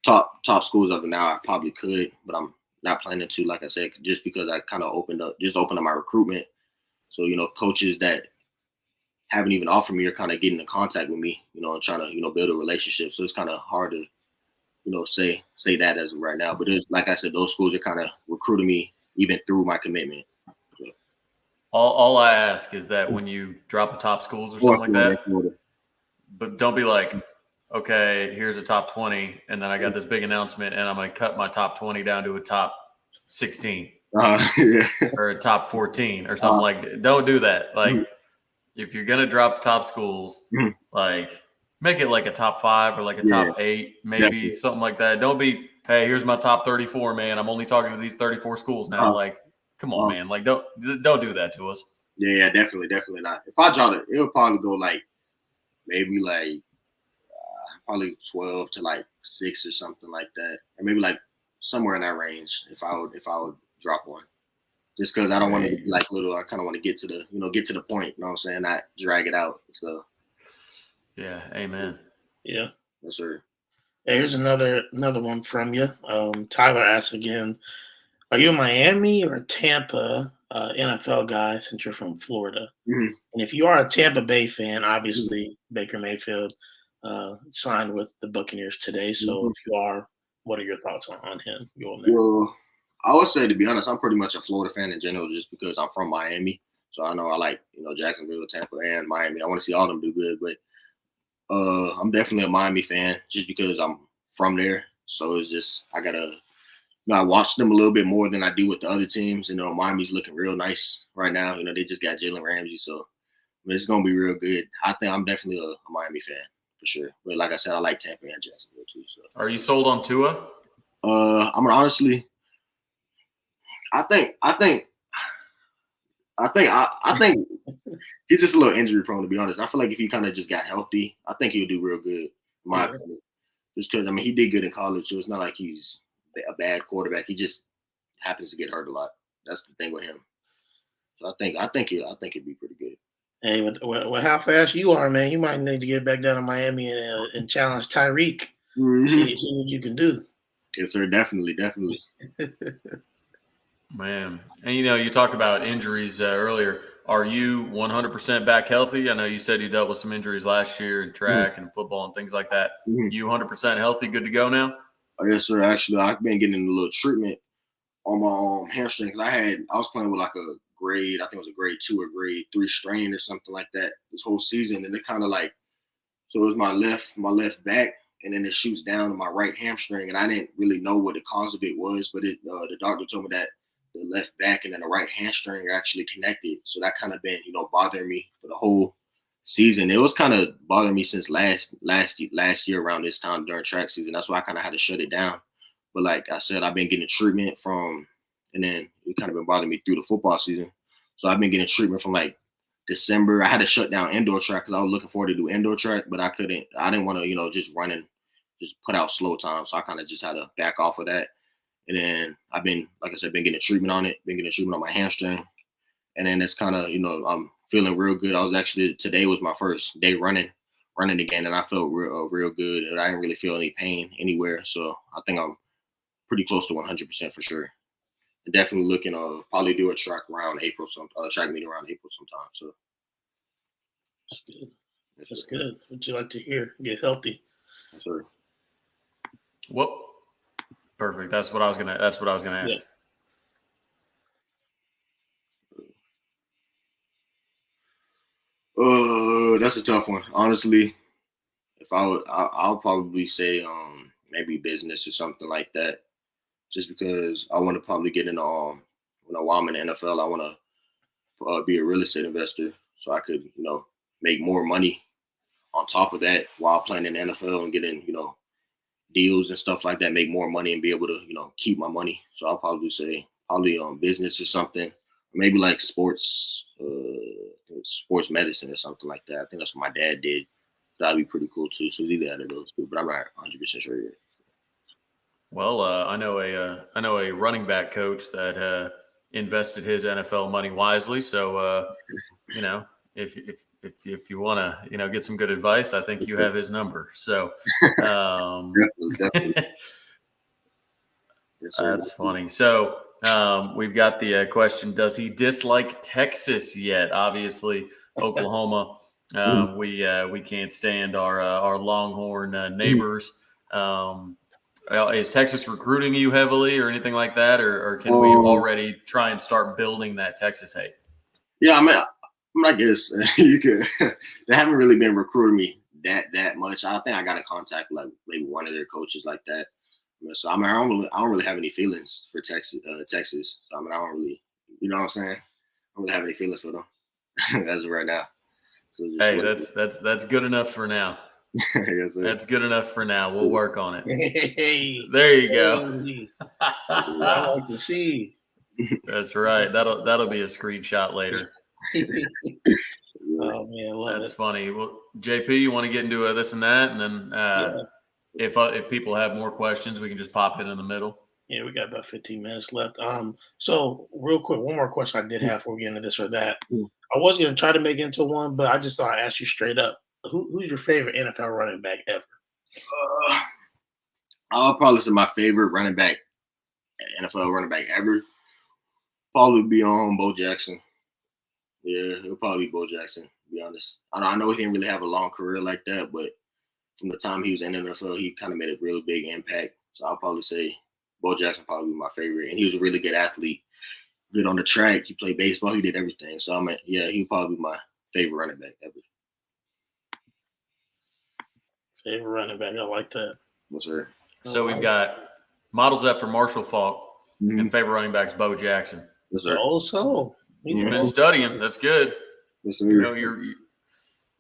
S3: top schools of it now, I probably could, but I'm not planning to. Like I said, just because I kind of opened up my recruitment. So coaches that haven't even offered me are kind of getting in contact with me, and trying to build a relationship. So it's kind of hard to say that as of right now. But like I said, those schools are kind of recruiting me even through my commitment. So.
S2: All I ask is that when you drop a top schools or something like that, but don't be like, okay, here's a top 20, and then I got this big announcement, and I'm going to cut my top 20 down to a top 16 or a top 14 or something like that. Don't do that. Like, if you're going to drop top schools, like, make it like a top 5 or like a top 8, maybe something like that. Don't be, hey, here's my top 34, man. I'm only talking to these 34 schools now. Like, come on, man. Like, don't do that to us.
S3: Yeah, definitely not. If I drop it, it'll probably go like maybe like probably 12 to like 6 or something like that, or maybe like somewhere in that range. If I would drop one, just because I don't want to be like little. I kind of want to get to the point. You know what I'm saying? Not drag it out. So.
S2: Yeah. Amen.
S1: Yeah.
S3: Yes, sir.
S1: Hey, here's another one from you. Tyler asks again, are you a Miami or Tampa NFL guy since you're from Florida?
S3: Mm-hmm.
S1: And if you are a Tampa Bay fan, obviously Baker Mayfield signed with the Buccaneers today. So if you are, what are your thoughts on him?
S3: Well, I would say, to be honest, I'm pretty much a Florida fan in general just because I'm from Miami. So I know I like, Jacksonville, Tampa, and Miami. I want to see all of them do good. But I'm definitely a Miami fan just because I'm from there. So it's just I got to I watch them a little bit more than I do with the other teams. Miami's looking real nice right now. They just got Jalen Ramsey. So it's going to be real good. I think I'm definitely a Miami fan. For sure, but like I said, I like Tampa and Jacksonville too. So,
S2: are you sold on Tua?
S3: I'm honestly, I think he's just a little injury prone. To be honest, I feel like if he kind of just got healthy, I think he'll do real good. In my opinion, just because he did good in college, so it's not like he's a bad quarterback. He just happens to get hurt a lot. That's the thing with him. So I think he'd be pretty good.
S1: Hey, with how fast you are, man, you might need to get back down to Miami and challenge Tyreek.
S3: Mm-hmm.
S1: See what you can do.
S3: Yes, sir. Definitely.
S2: Man, and you talked about injuries earlier. Are you 100% back healthy? I know you said you dealt with some injuries last year in track and football and things like that. You 100% healthy, good to go now?
S3: Oh, yes, sir. Actually, I've been getting a little treatment on my hamstring. I was playing with like a grade, I think it was a grade 2 or grade 3 strain or something like that this whole season, and it kind of like, so it was my left back and then it shoots down to my right hamstring, and I didn't really know what the cause of it was, but the doctor told me that the left back and then the right hamstring are actually connected. So that kind of been, bothering me for the whole season. It was kind of bothering me since last year around this time during track season. That's why I kind of had to shut it down. But like I said, I've been getting treatment and then it kind of been bothering me through the football season. So I've been getting treatment from like December. I had to shut down indoor track because I was looking forward to do indoor track, but I didn't want to, just run and just put out slow time. So I kind of just had to back off of that. And then I've been, like I said, been getting treatment on my hamstring. And then it's kind of, I'm feeling real good. Today was my first day running again. And I felt real good. And I didn't really feel any pain anywhere. So I think I'm pretty close to 100% for sure. And definitely looking to probably do a track meet around April sometime. So
S1: That's good. That's good. What'd you like to hear? Get healthy.
S3: Yes, sir.
S2: Well, perfect. That's what I was gonna ask.
S3: Yeah. That's a tough one. Honestly, if I'll probably say maybe business or something like that. Just because I want to probably get into while I'm in the NFL, I want to be a real estate investor so I could make more money on top of that while playing in the NFL and getting deals and stuff like that, make more money and be able to keep my money. So I'll probably say business or something, maybe like sports medicine or something like that. I think that's what my dad did. That'd be pretty cool too. So either out of those two, but I'm not 100% sure yet.
S2: Well, I know a running back coach that invested his NFL money wisely. So if you want to get some good advice, I think you have his number. So
S3: definitely. Yes,
S2: that's funny. So we've got the question: does he dislike Texas yet? Obviously, Oklahoma. We can't stand our Longhorn neighbors. Is Texas recruiting you heavily or anything like that, or can we already try and start building that Texas hate?
S3: Yeah, I guess you could. They haven't really been recruiting me that much. I think I got to contact like maybe one of their coaches like that. So I don't really have any feelings for Texas. So I don't really, you know what I'm saying? I don't really have any feelings for them as of right now. So
S2: hey, that's good enough for now.
S3: Yes, sir.
S2: That's good enough for now. We'll work on it.
S1: Hey,
S2: there you go.
S1: I like to see.
S2: That's right. That'll be a screenshot later.
S1: Oh man,
S2: that's funny. Well, JP, you want to get into this and that, and then if people have more questions, we can just pop it in the middle.
S1: Yeah, we got about 15 minutes left. So real quick, one more question I did have before we get into this or that. I was gonna try to make it into one, but I just thought I'd ask you straight up. Who's your favorite NFL running back ever?
S3: I'll probably say my favorite NFL running back ever probably be Bo Jackson. Yeah, it'll probably be Bo Jackson, to be honest. I know he didn't really have a long career like that, but from the time he was in the NFL, he kind of made a really big impact. So I'll probably say Bo Jackson probably be my favorite. And he was a really good athlete. Good on the track. He played baseball. He did everything. So, he'd probably be my favorite running back ever.
S1: Favorite running back. I like that.
S3: Yes, sir.
S2: So we've got models after Marshall Faulk and favorite running backs Bo Jackson.
S3: Yes, sir.
S1: Also,
S2: you've been studying. That's good.
S3: Yes, sir.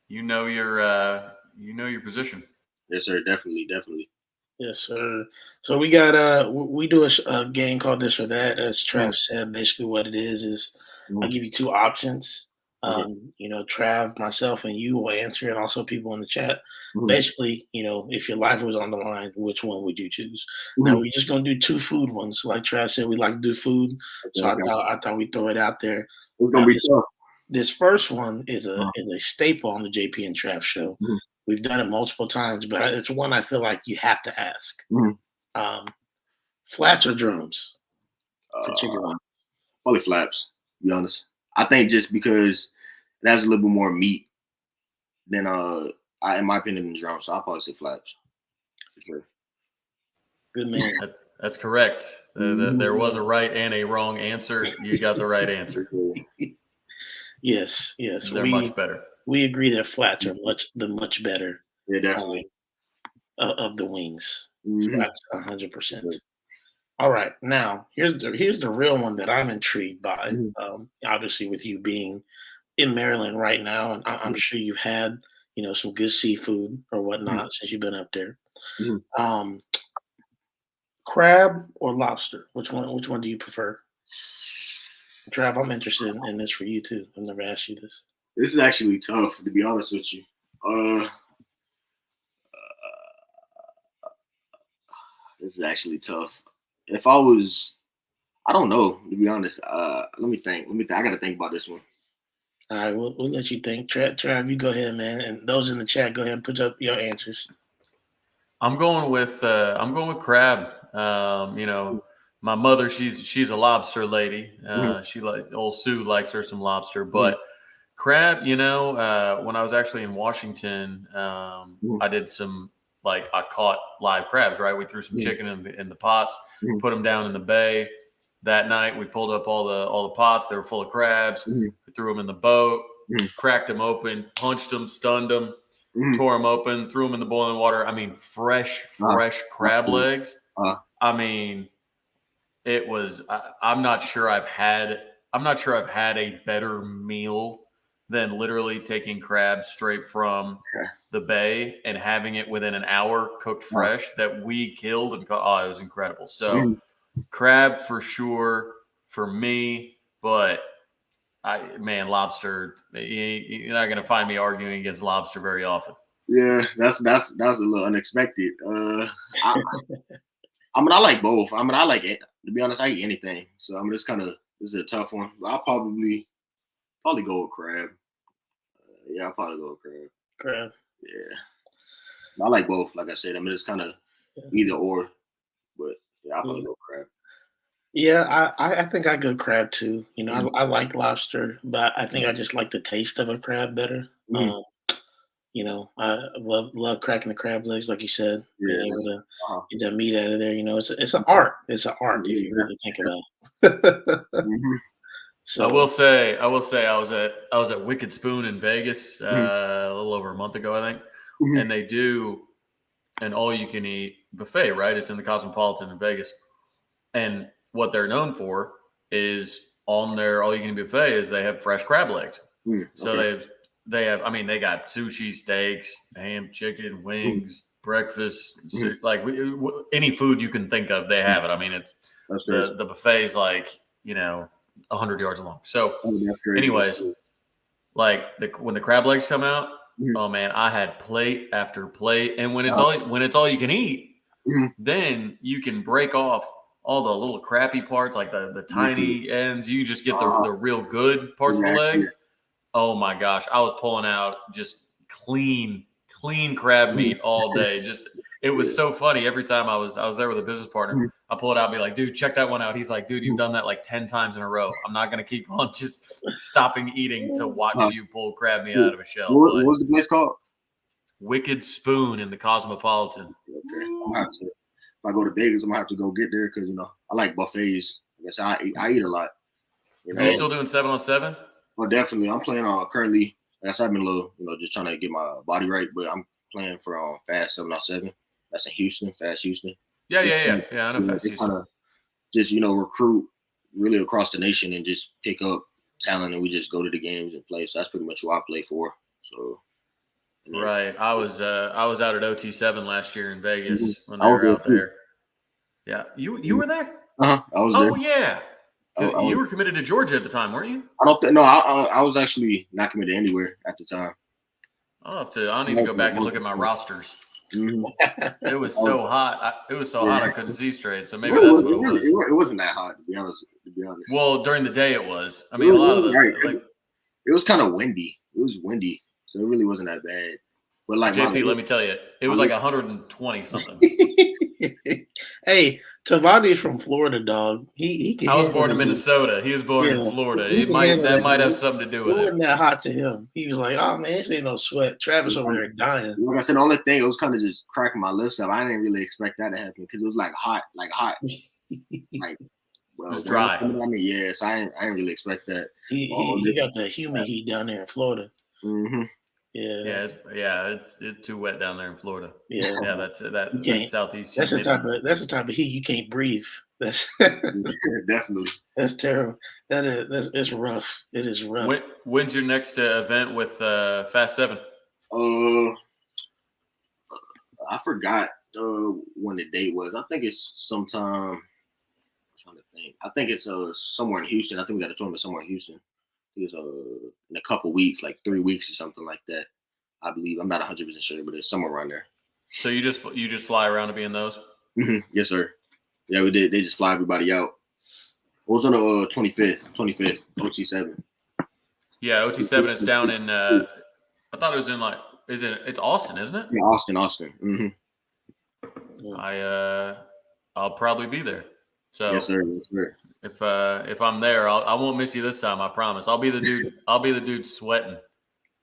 S2: You know your position.
S3: Yes, sir. Definitely.
S1: Yes, sir. So we got we do a game called This or That. As Trav said, basically what it is I'll give you two options. Trav, myself, and you will answer, and also people in the chat. Basically, if your life was on the line, which one would you choose? Now we're just gonna do two food ones. Like Trav said, we like to do food, so I thought we'd throw it out there.
S3: It's gonna be tough.
S1: This first one is a staple on the JP and Trav show. We've done it multiple times, but it's one I feel like you have to ask. Flats or drums for chicken wings?
S3: Probably flaps, to be honest. I think just because it has a little bit more meat than in my opinion, than drums. So I'll probably say flaps. For sure.
S1: Good man.
S2: That's correct. There was a right and a wrong answer. You got the right answer.
S1: Yes.
S2: They're much better.
S1: We agree that flats are much better.
S3: Yeah, definitely.
S1: of the wings. So
S3: Mhm.
S1: that's 100%. All right, now here's the real one that I'm intrigued by.
S3: Mhm.
S1: Obviously, with you being in Maryland right now, and I'm
S3: Mhm.
S1: sure you've had some good seafood or
S3: Mhm.
S1: whatnot since you've been up there.
S3: Mhm.
S1: Um, Crab or lobster? Which one do you prefer? Trav, I'm interested in this for you too. I've never asked you this.
S3: This is actually tough, to be honest with you. Uh, this is actually tough. If I was, I don't know, to be honest. Let me think. I gotta think about this one.
S1: All right, we'll let you think. Trav, you go ahead, man. And those in the chat, go ahead and put up your answers.
S2: I'm going with crab. My mother, she's a lobster lady.
S3: Mhm.
S2: She like old Sue likes her some lobster,
S3: Mhm.
S2: but crab. When I was actually in Washington,
S3: Mhm.
S2: I did some I caught live crabs. Right, we threw some
S3: Mhm.
S2: chicken in the pots,
S3: Mhm.
S2: put them down in the bay. That night, we pulled up all the pots. They were full of crabs.
S3: Mhm.
S2: We threw them in the boat,
S3: Mhm.
S2: cracked them open, punched them, stunned them,
S3: Mhm.
S2: tore them open, threw them in the boiling water. I mean,
S3: Ah,
S2: fresh
S3: that's
S2: crab
S3: cool.
S2: legs.
S3: Uh,
S2: I mean, it was. I'm not sure I've had. I'm not sure I've had a better meal than literally taking crabs straight from
S3: okay.
S2: the bay and having it within an hour cooked
S3: Uh,
S2: fresh that we killed and caught. Oh, it was incredible. So
S3: mhm.
S2: crab for sure for me, but lobster. You're not gonna find me arguing against lobster very often.
S3: Yeah, that's a little unexpected. I, I mean, I like both. I mean, I like it. To be honest, I eat anything. So I mean, this is a tough one. But I'll probably go with crab. Yeah, I'll probably go with crab.
S1: Crab.
S3: Yeah, I like both. Like I said, I mean, it's kind of either or. But yeah, I'll probably
S1: Yeah.
S3: go crab.
S1: Yeah, I think I go crab too.
S3: Mhm.
S1: I like lobster, but I think I just like the taste of a crab better.
S3: Mhm.
S1: I love cracking the crab legs, like you said, being
S3: Yeah,
S1: able
S3: that's
S1: to
S3: uh-huh.
S1: get that meat out of there. It's an art. It's an art if you
S3: Yeah.
S1: really think about it.
S3: Mhm.
S1: So
S2: I will say, I was at Wicked Spoon in Vegas
S3: Mhm.
S2: a little over a month ago, I think,
S3: Mhm.
S2: and they do an all you can eat buffet. Right, it's in the Cosmopolitan in Vegas, and what they're known for is on their all you can eat buffet is they have fresh crab legs.
S3: Mhm.
S2: So
S3: Okay.
S2: they have. I mean, they got sushi, steaks, ham, chicken,
S3: Mhm.
S2: wings, breakfast,
S3: Mhm.
S2: any food you can think of, they
S3: Mhm.
S2: have it. I mean, it's
S3: That's crazy.
S2: the buffet's 100 yards long. So,
S3: Oh, that's crazy. That's
S2: anyways,
S3: cool.
S2: when the crab legs come out,
S3: Mhm.
S2: oh man, I had plate after plate, and
S3: Uh,
S2: when it's all you can eat,
S3: mhm.
S2: then you can break off all the little crappy parts, like the
S3: Exactly.
S2: tiny ends. You just get
S3: Uh-huh.
S2: the real good parts of the leg.
S3: Exactly.
S2: Oh my gosh, I was pulling out just clean crab
S3: Mhm.
S2: meat all day. Just it was
S3: Yeah.
S2: so funny every time I was there with a business partner.
S3: Mhm.
S2: I pull it out, and be like, dude, check that one out. He's like, dude, you've
S3: Mhm.
S2: done that like 10 times in a row. I'm not gonna keep on just stopping eating to watch
S3: Uh,
S2: you pull crab meat
S3: yeah.
S2: out of a shell.
S3: What
S2: But
S3: was the place called?
S2: Wicked Spoon in the Cosmopolitan.
S3: Okay. I'm gonna
S2: Woo.
S3: have to. If I go to Vegas, I'm gonna have to go get there because I like buffets. I guess I eat a lot. You
S2: You
S3: know.
S1: hey,
S2: still doing 7-on-7?
S3: Well, definitely. I'm playing on currently. I guess I've been a little, just trying to get my body right. But I'm playing for Fast 7 on 7. That's in Houston, Fast Houston. Just
S2: Yeah. I know Fast
S3: they kind
S2: Houston.
S3: of just recruit really across the nation and just pick up talent, and we just go to the games and play. So that's pretty much who I play for. So and then
S2: Right. I was out at OT7 last year in
S3: mhm.
S2: Vegas when
S3: I
S2: they
S3: was
S2: were
S3: there
S2: out
S3: too.
S2: there. Yeah. You were there?
S3: I was there.
S2: Oh yeah. Because
S3: I
S2: you
S3: was.
S2: were committed to Georgia at the time, weren't you?
S3: I don't think. No, I was actually not committed anywhere at the time.
S2: I'll need to go back and look at my rosters.
S3: Mm-hmm.
S2: It was
S3: I was,
S2: so hot. It was so
S3: yeah.
S2: hot I couldn't see straight. So
S3: It
S2: maybe
S3: really
S2: that's
S3: was.
S2: what it was.
S3: It wasn't that hot to be honest. To be honest,
S2: Well, during the day it was. I
S3: it,
S2: mean, a
S3: was, it
S2: lot of
S3: wasn't right.
S2: the like
S3: It was kind of windy. It was windy, so it really wasn't that bad. But like
S2: JP, let me tell you, it
S3: my
S2: was like
S3: leg
S2: 120 something.
S1: hey, Tavani's from Florida, dog. He can
S2: I was
S1: handle
S2: born
S1: the
S2: in
S1: heat.
S2: Minnesota. He was born in
S1: Yeah,
S2: Florida.
S1: he can handle
S2: That
S1: the
S2: might have
S1: heat.
S2: something to do
S1: It
S2: with it.
S1: wasn't that hot to him. He was like, "Oh man, this ain't no sweat." Travis over
S3: um,
S1: there dying.
S3: like I said, the only thing it was kind of just cracking my lips up. I didn't really expect that to happen because it was like hot, like
S2: It was
S3: rain
S2: dry.
S3: coming at me. Yeah, so I didn't really expect that.
S1: He got the humid heat down there in Florida.
S3: Mm-hmm.
S1: Yeah.
S2: It's too wet down there in Florida.
S1: Yeah.
S2: Yeah, that's southeast
S1: That's the
S2: humidity.
S1: that's the type of heat you can't breathe. That's
S3: Definitely.
S1: that's terrible. It's rough. It is rough.
S2: When's your next event with Fast 7?
S3: Uh, I forgot when the date was. I think it's sometime. I'm trying to think. I think it's somewhere in Houston. I think we got a tournament somewhere in Houston. It's in a couple weeks, like 3 weeks or something like that. I believe. I'm not 100% sure, but it's somewhere around there.
S2: So you just fly around to be in those?
S3: Yes, sir. Yeah, we did. They just fly everybody out. It was on the 25th, OT7.
S2: Yeah, OT7 is down in. I thought it was in it's Austin, isn't it?
S3: Yeah, Austin.
S2: I'll probably be there. So
S3: Yes, sir. Yes, sir.
S2: if I'm there, I won't miss you this time. I promise. I'll be the dude. I'll be the dude sweating.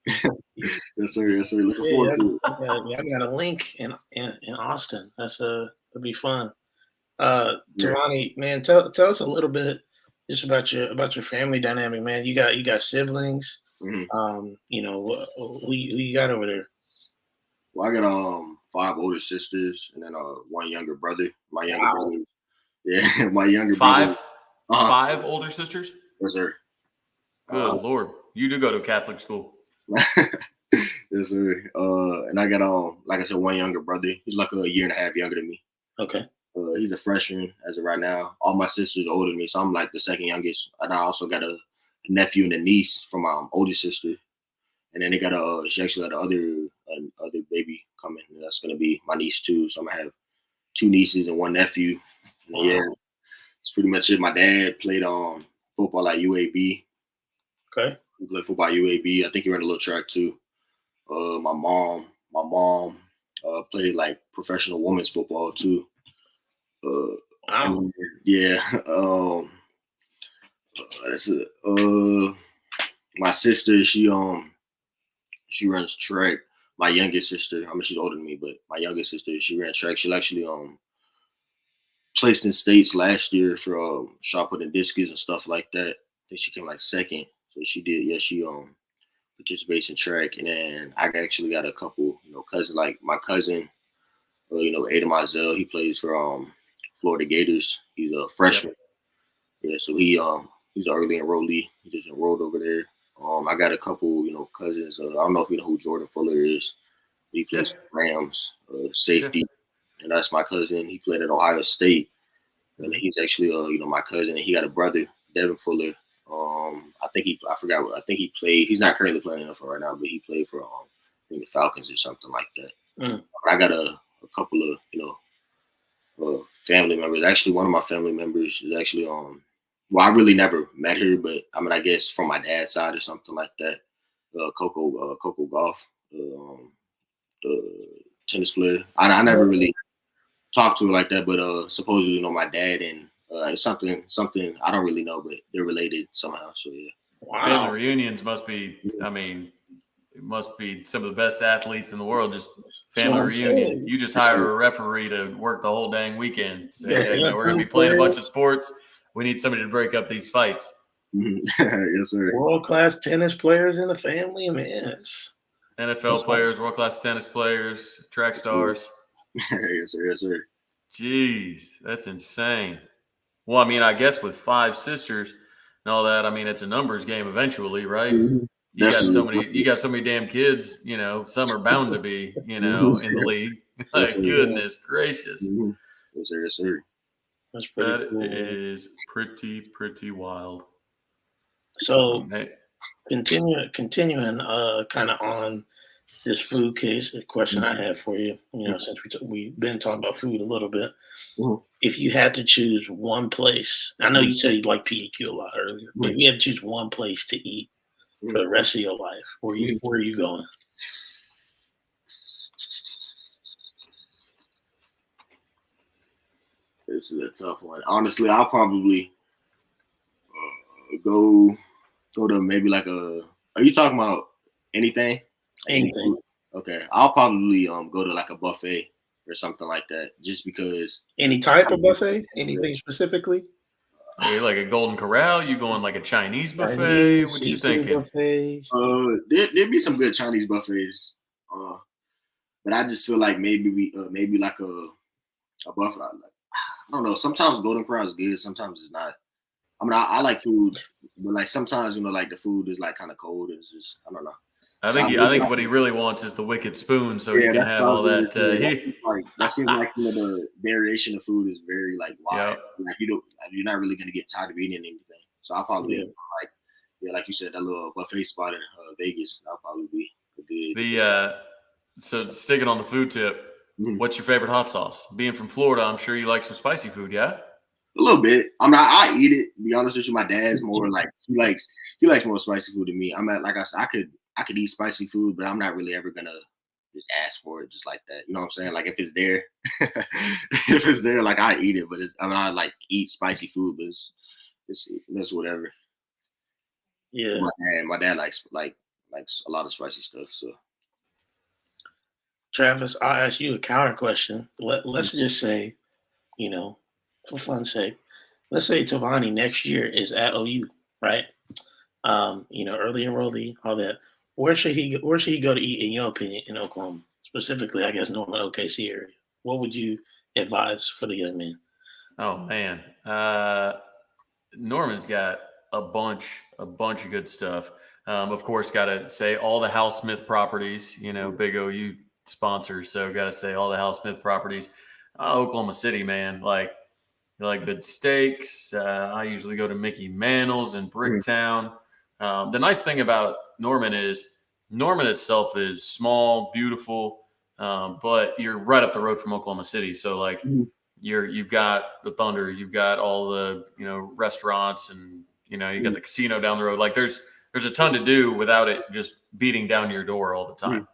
S3: Yes, sir. Yes, sir. Looking forward to it.
S1: I got a link in Austin. That'll be fun. Tovani, man, tell us a little bit just about your family dynamic, man. You got siblings. You know, who you got over there?
S3: Well, I got 5 older sisters and then one younger brother. My younger brother. Yeah, my younger brother.
S2: 5 older sisters?
S3: Yes, sir.
S2: Good Lord. You do go to Catholic school.
S3: Yes, sir. And I got like I said, one younger brother. He's like a year and a half younger than me.
S1: Okay.
S3: He's a freshman as of right now. All my sisters are older than me, so I'm like the second youngest. And I also got a nephew and a niece from my oldest sister. And then they got she actually got other baby coming. And that's gonna be my niece too. So I'm gonna have 2 nieces and 1 nephew. And
S1: Wow.
S3: yeah, that's pretty much it. My dad played football at UAB.
S1: Okay.
S3: He played football at UAB. I think he ran a little track too. My mom played like professional women's football too.
S1: Wow.
S3: And, yeah. That's it. My sister, she runs track. My youngest sister, I mean, she's older than me, but my youngest sister, she ran track. She actually placed in states last year for shot put and discus and stuff like that. I think she came like second. So she did. Yeah, she participates in track. And then I actually got a couple, cousins. Like my cousin, Tovani Mizell, he plays for Florida Gators. He's a freshman. Yep. Yeah, so he's an early enrollee. He just enrolled over there. I got a couple, cousins. I don't know if you know who Jordan Fuller is. He plays for Rams, safety, and that's my cousin. He played at Ohio State, and he's actually, my cousin. And he got a brother, Devin Fuller. I think he played. He's not currently playing NFL right now, but he played for I think the Falcons or something like that. But I got a couple of family members. Actually, one of my family members is actually well, I really never met her, but I mean, I guess from my dad's side or something like that. Coco Golf, the tennis player. I never really talked to her like that, but supposedly, my dad and it's something I don't really know, but they're related somehow. So yeah.
S1: Wow.
S2: Family reunions must be. I mean, it must be some of the best athletes in the world. Just family reunion. You just hire a referee to work the whole dang weekend. Say, hey, we're gonna be playing a bunch of sports. We need somebody to break up these fights.
S3: Yes, sir.
S1: World-class tennis players in the family, man.
S2: NFL players, world-class tennis players, track stars.
S3: Yes, sir. Yes, sir.
S2: Jeez, that's insane. Well, I mean, I guess with 5 sisters and all that, I mean, it's a numbers game eventually, right?
S3: Mm-hmm.
S2: You got so many damn kids, some are bound to be, in the league. Like, goodness gracious.
S3: Mm-hmm. Yes, sir. Yes, sir.
S1: That's pretty cool.
S2: That is pretty wild.
S1: So continuing kind of on this food case, the question I have for you, since we've been talking about food a little bit, if you had to choose one place, I know you said you like PDQ a lot earlier, but if you had to choose one place to eat for the rest of your life, where are you going?
S3: This is a tough one. Honestly, I'll probably go to maybe like are you talking about anything?
S1: Anything.
S3: Okay. I'll probably go to like a buffet or something like that, just because.
S1: Any type of buffet? Anything specifically?
S2: Are you like a Golden Corral? You going like a Chinese buffet?
S1: Chinese,
S2: What you
S1: seafood
S2: thinking?
S1: buffets.
S3: There'd be some good Chinese buffets. But I just feel like maybe like a buffet. I don't know. Sometimes Golden Corral is good. Sometimes it's not. I mean, I like food, but like sometimes like the food is like kind of cold. It's just I don't know.
S2: I
S3: So
S2: think I think what he really wants is the wicked spoon, so he can
S3: that's
S2: have
S3: what I
S2: all
S3: was gonna
S2: that.
S3: say. That seems like the variation of food is very like wide.
S2: Yep.
S3: Like you're not really gonna get tired of eating anything. So I'll probably like you said, that little buffet spot in Vegas. That'll probably be a good spot.
S2: So sticking on the food tip,
S3: Mhm.
S2: what's your favorite hot sauce? Being from Florida, I'm sure you like some spicy food, yeah?
S3: A little bit. I eat it. To be honest with you, my dad's more like he likes more spicy food than me. I'm at like I said, I could eat spicy food, but I'm not really ever gonna just ask for it just like that. You know what I'm saying? Like if it's there, if it's there, like I eat it. But I like eat spicy food, but it's that's whatever.
S1: Yeah.
S3: My dad likes a lot of spicy stuff. So
S1: Travis, I'll ask you a counter question. Let's just say, you know, for fun's sake, let's say Tovani next year is at OU, right? Early enrollee, all that. Where should he go to eat, in your opinion, in Oklahoma? Specifically, I guess Norman OKC area. What would you advise for the young man?
S2: Oh man, Norman's got a bunch of good stuff. Of course, got to say all the Hal Smith properties. Big OU sponsors, so got to say all the Hal Smith properties. Oklahoma City, man, like good steaks. I usually go to Mickey Mantle's in Bricktown. The nice thing about Norman is Norman itself is small, beautiful, but you're right up the road from Oklahoma City, so like. You've got the Thunder, you've got all the restaurants, and you got the casino down the road. Like there's a ton to do without it just beating down your door all the time.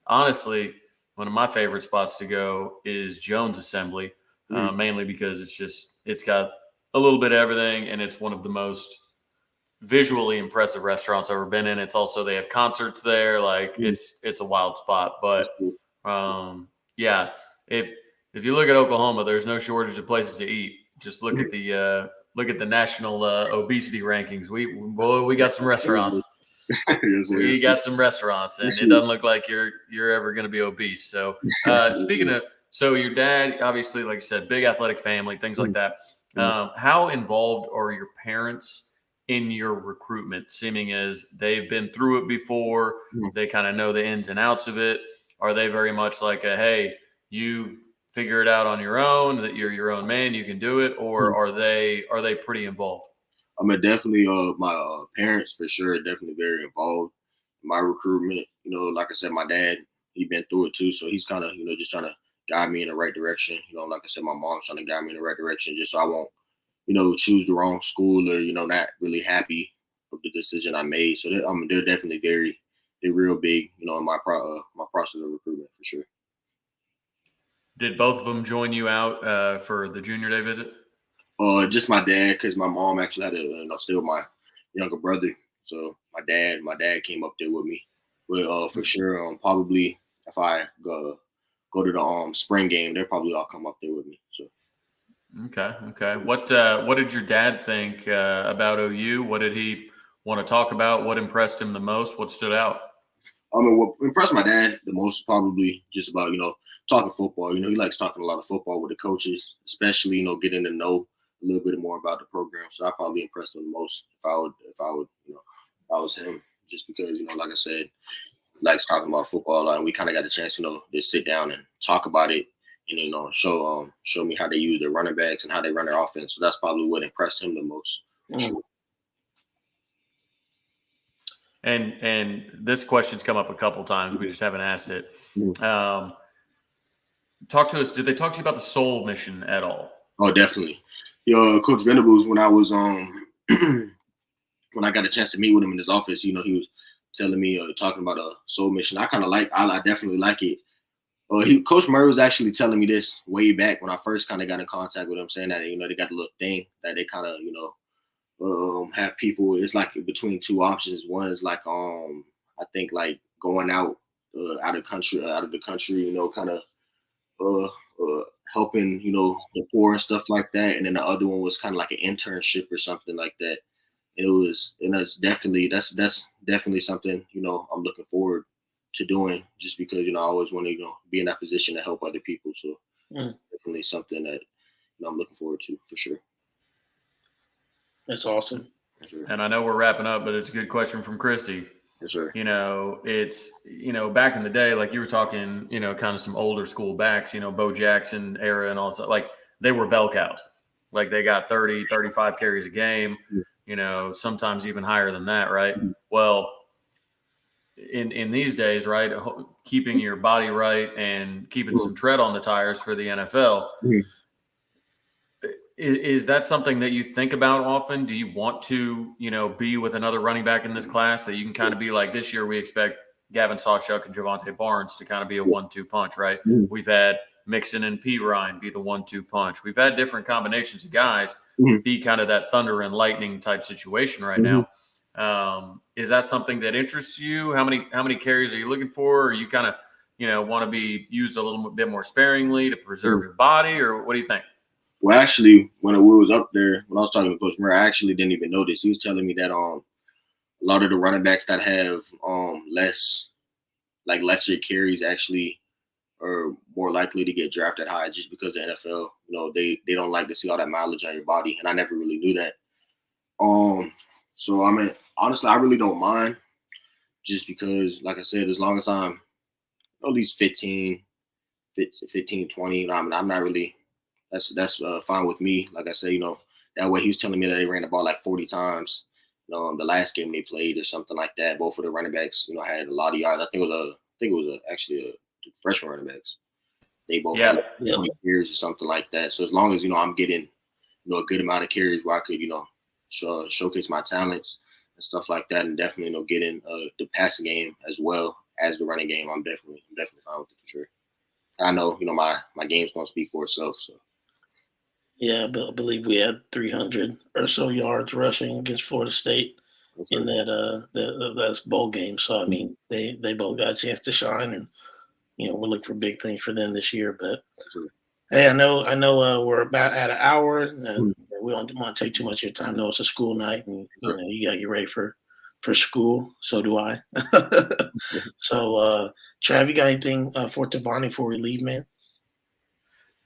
S2: Honestly, one of my favorite spots to go is Jones Assembly, mainly because it's got a little bit of everything, and it's one of the most visually impressive restaurants I've ever been in. It's also they have concerts there. Like it's a wild spot, but yeah, if you look at Oklahoma, there's no shortage of places to eat. Just look at the national obesity rankings. We got some restaurants. We got some restaurants, and it doesn't look like you're ever going to be obese. So speaking of, so your dad, obviously, like you said, big athletic family, things like that. How involved are your parents in your recruitment? Seeming as they've been through it before, they kind of know the ins and outs of it. Are they very much like hey, you figure it out on your own, that you're your own man, you can do it, or are they pretty involved?
S3: I mean, definitely my parents for sure, definitely very involved in my recruitment. Like I said, my dad, he been through it too, so he's kind of just trying to guide me in the right direction. Like I said, my mom's trying to guide me in the right direction, just so I won't choose the wrong school or not really happy with the decision I made. So they're definitely they're real big in my process of recruitment for sure.
S2: Did both of them join you out for the junior day visit?
S3: Just my dad, because my mom actually had to stay with my younger brother. So my dad came up there with me. But for sure, probably if I go to the spring game, they'll probably all come up there with me. So.
S2: Okay. What did your dad think about OU? What did he want to talk about? What impressed him the most? What stood out?
S3: I mean, what impressed my dad the most probably just about talking football. He likes talking a lot of football with the coaches, especially getting to know a little bit more about the program. So I probably impressed him the most if I would if I was him, just because like I said, he likes talking about football a lot, and we kind of got a chance to sit down and talk about it, and show me how they use their running backs and how they run their offense. So that's probably what impressed him the most. For sure.
S2: And this question's come up a couple times. We just haven't asked it. Talk to us. Did they talk to you about the Soul mission at all?
S3: Oh, definitely. Coach Venables, when I was when I got a chance to meet with him in his office, he was telling me talking about a Soul mission. I definitely like it. Coach Murray was actually telling me this way back when I first kind of got in contact with him, saying that they got a little thing that they kind of have people. It's like between two options. One is like I think like going out of the country, kind of helping, the poor and stuff like that. And then the other one was kind of like an internship or something like that. And that's definitely something, I'm looking forward to doing, just because, I always want to, be in that position to help other people. So definitely something that, I'm looking forward to for sure.
S1: That's awesome.
S3: For sure.
S2: And I know we're wrapping up, but it's a good question from Christy.
S3: For sure.
S2: It's, back in the day, like you were talking, kind of some older school backs, Bo Jackson era and all that, like they were bell cows. Like they got 30, 35 carries a game, sometimes even higher than that, right? Well, in these days, right, keeping your body right and keeping some tread on the tires for the NFL, is that something that you think about often? Do you want to, be with another running back in this class that you can kind of be like, this year we expect Gavin Sawchuk and Javonte Barnes to kind of be a 1-2 punch, right? We've had Mixon and P. Ryan be the 1-2 punch. We've had different combinations of guys be kind of that thunder and lightning type situation right now. Is that something that interests you? How many carries are you looking for? Or you kind of, want to be used a little bit more sparingly to preserve your body, or what do you think?
S3: Well, actually, when we was up there, when I was talking to Coach Murray, I actually didn't even notice. He was telling me that a lot of the running backs that have lesser carries actually are more likely to get drafted high, just because the NFL, they don't like to see all that mileage on your body, and I never really knew that. So I mean, honestly, I really don't mind, just because, like I said, as long as I'm at least 15, 20, I'm not really. That's fine with me. Like I said, that way he was telling me that they ran the ball like 40 times. The last game they played or something like that. Both of the running backs, had a lot of yards. I think it was actually a freshman running backs. They both had 20 carries or something like that. So as long as I'm getting a good amount of carries where I could showcase my talents and stuff like that, and definitely getting the passing game as well as the running game, I'm definitely fine with it for sure. I know my game's gonna speak for itself. So.
S1: Yeah, I believe we had 300 or so yards rushing against Florida State in that bowl game. So I mean, they both got a chance to shine, and we're looking for big things for them this year. But hey, I know we're about at an hour, and we don't want to take too much of your time. No, it's a school night, and you got to get ready for school. So do I. So, Trav, you got anything for Tovani before we leave, man?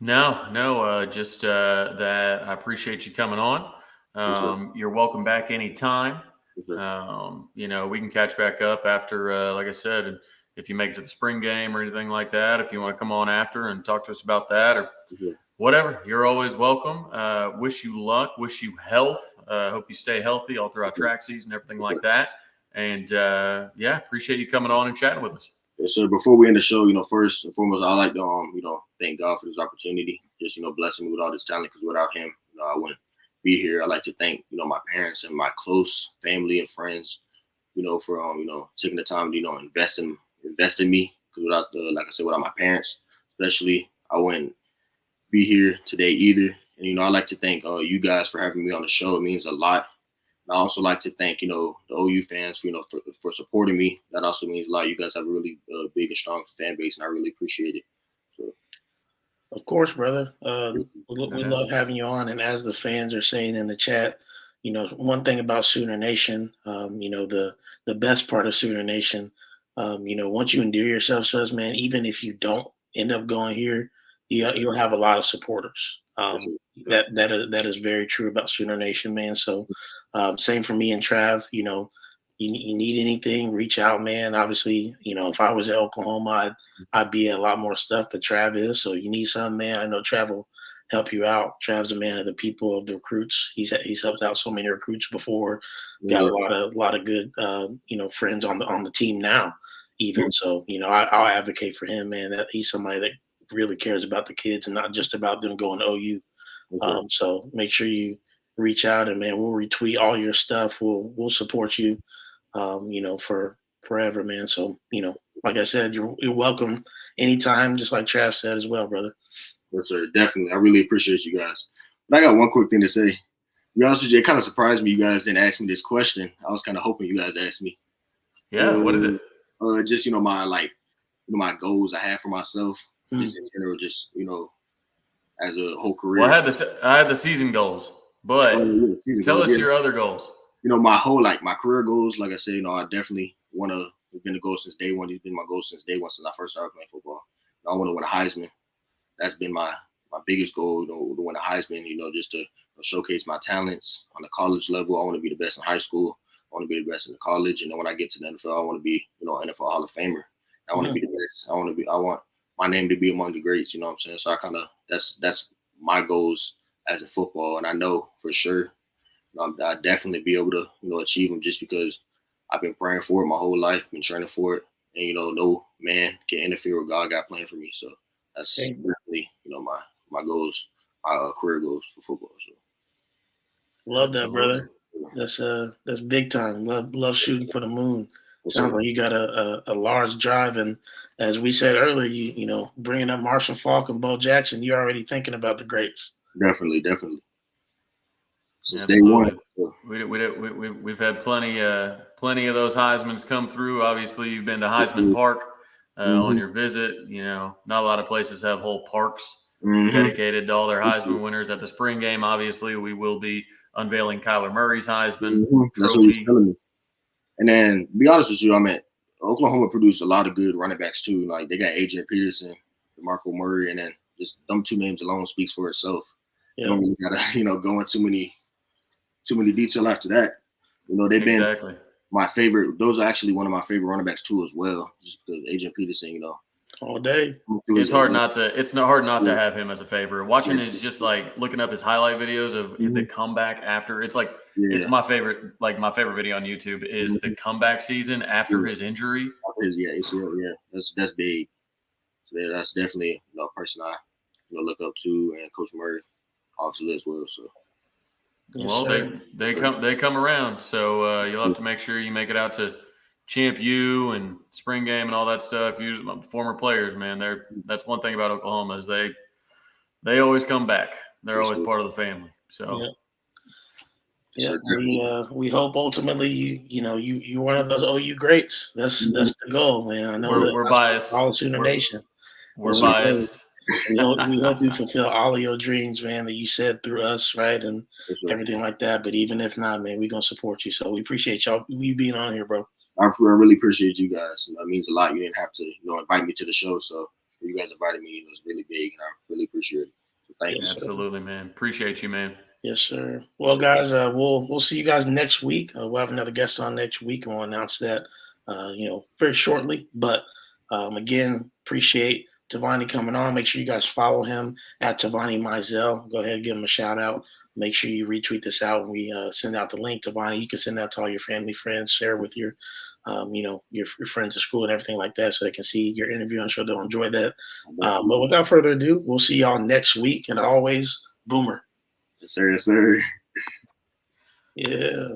S2: No, just that I appreciate you coming on. You're welcome back anytime. We can catch back up after, like I said, and if you make it to the spring game or anything like that, if you want to come on after and talk to us about that or whatever, you're always welcome. Wish you luck, wish you health. Hope you stay healthy all throughout track season, everything like that. And appreciate you coming on and chatting with us.
S3: Yes, sir. Before we end the show, first and foremost, I like to, thank God for this opportunity. Just, blessing me with all this talent, because without him, I wouldn't be here. I'd like to thank, my parents and my close family and friends, for, taking the time to, invest in me. Because without my parents, especially, I wouldn't be here today either. And, I'd like to thank you guys for having me on the show. It means a lot. I also like to thank, the OU fans, for supporting me. That also means a lot. You guys have a really big and strong fan base, and I really appreciate it. So,
S1: of course, brother. We love having you on. And as the fans are saying in the chat, one thing about Sooner Nation, the best part of Sooner Nation, once you endear yourself to us, man, even if you don't end up going here, you'll have a lot of supporters. That is very true about Sooner Nation, man. So same for me and Trav. You need anything, reach out, man. Obviously, if I was at Oklahoma, I'd be at a lot more stuff, but Trav is. So you need something, man. I know Trav will help you out. Trav's a man of the people, of the recruits. He's helped out so many recruits before. Got a lot of good friends on the team now, even. So I'll advocate for him, man. That he's somebody that really cares about the kids and not just about them going to OU. So make sure you reach out, and man, we'll retweet all your stuff. We'll support you, for forever, man. So, like I said, you're welcome anytime, just like Trav said as well, brother.
S3: Yes, sir. Definitely. I really appreciate you guys. But I got one quick thing to say. To be honest with you, it kind of surprised me you guys didn't ask me this question. I was kind of hoping you guys asked me.
S2: Yeah, what is it?
S3: Just, my goals I have for myself, just in general, just, as a whole career.
S2: Well, I had the season goals, but tell us your other goals.
S3: My my career goals, like I said, I definitely want to. It's been a goal since day one. It's been my goal since day one, since I first started playing football. I want to win a Heisman. That's been my biggest goal, to win a Heisman. Just to showcase my talents on the college level. I want to be the best in high school. I want to be the best in the college, and then when I get to the NFL, I want to be, an NFL Hall of Famer. I want to be the best. I want my name to be among the greats. You know what I'm saying? So that's my goals as a football, and I know for sure I'll definitely be able to, achieve them just because I've been praying for it my whole life, been training for it, and no man can interfere with God got playing for me. So that's definitely, my goals, my career goals for football. So
S1: love that, brother. That's big time. Love shooting for the moon. Sounds like you got a large drive, and as we said earlier, you bringing up Marshall Faulk and Bo Jackson, you're already thinking about the greats.
S3: Definitely. Since day one.
S2: We've had plenty of those Heismans come through. Obviously, you've been to Heisman Park on your visit. Not a lot of places have whole parks dedicated to all their Heisman winners. At the spring game, obviously, we will be unveiling Kyler Murray's Heisman trophy.
S3: That's what he's telling me. And then, to be honest with you, Oklahoma produced a lot of good running backs too. Like they got Adrian Peterson, DeMarco Murray, and then just them two names alone speaks for itself. You don't really gotta, go into too many detail after that. They've been my favorite. Those are actually one of my favorite running backs too, as well. Just because Adrian Peterson,
S1: all day.
S2: It's hard not to have him as a favorite. Watching is just like looking up his highlight videos of the comeback after. It's like it's my favorite. Like my favorite video on YouTube is the comeback season after his injury.
S3: ACL. That's big. So that's definitely a person I look up to, and Coach Murray obviously as well. So.
S2: Well, they come around, so you'll have to make sure you make it out to Champ U and spring game and all that stuff. Usually, former players, man, that's one thing about Oklahoma is they always come back. They're always part of the family. So,
S1: we hope ultimately you're one of those OU greats. That's the goal, man. I know
S2: we're biased.
S1: All Sooner Nation.
S2: We're biased.
S1: We hope you fulfill all of your dreams, man, that you said through us, right, and everything like that. But even if not, man, we're gonna support you. So we appreciate you being on here, bro.
S3: I really appreciate you guys. It means a lot. You didn't have to, invite me to the show, so you guys invited me. It was really big, and I really appreciate it. So thank you.
S2: Absolutely, man. Appreciate you, man.
S1: Yes, sir. Well, guys, we'll see you guys next week. We'll have another guest on next week, and we'll announce that, very shortly. But again, appreciate Tovani coming on. Make sure you guys follow him at Tovani Mizell. Go ahead and give him a shout out. Make sure you retweet this out when we send out the link. Tovani, you can send that to all your family, friends, share with your friends at school and everything like that, so they can see your interview. I'm sure they'll enjoy that. But without further ado, we'll see y'all next week. And always, Boomer.
S3: Yes, sir.
S1: Yeah.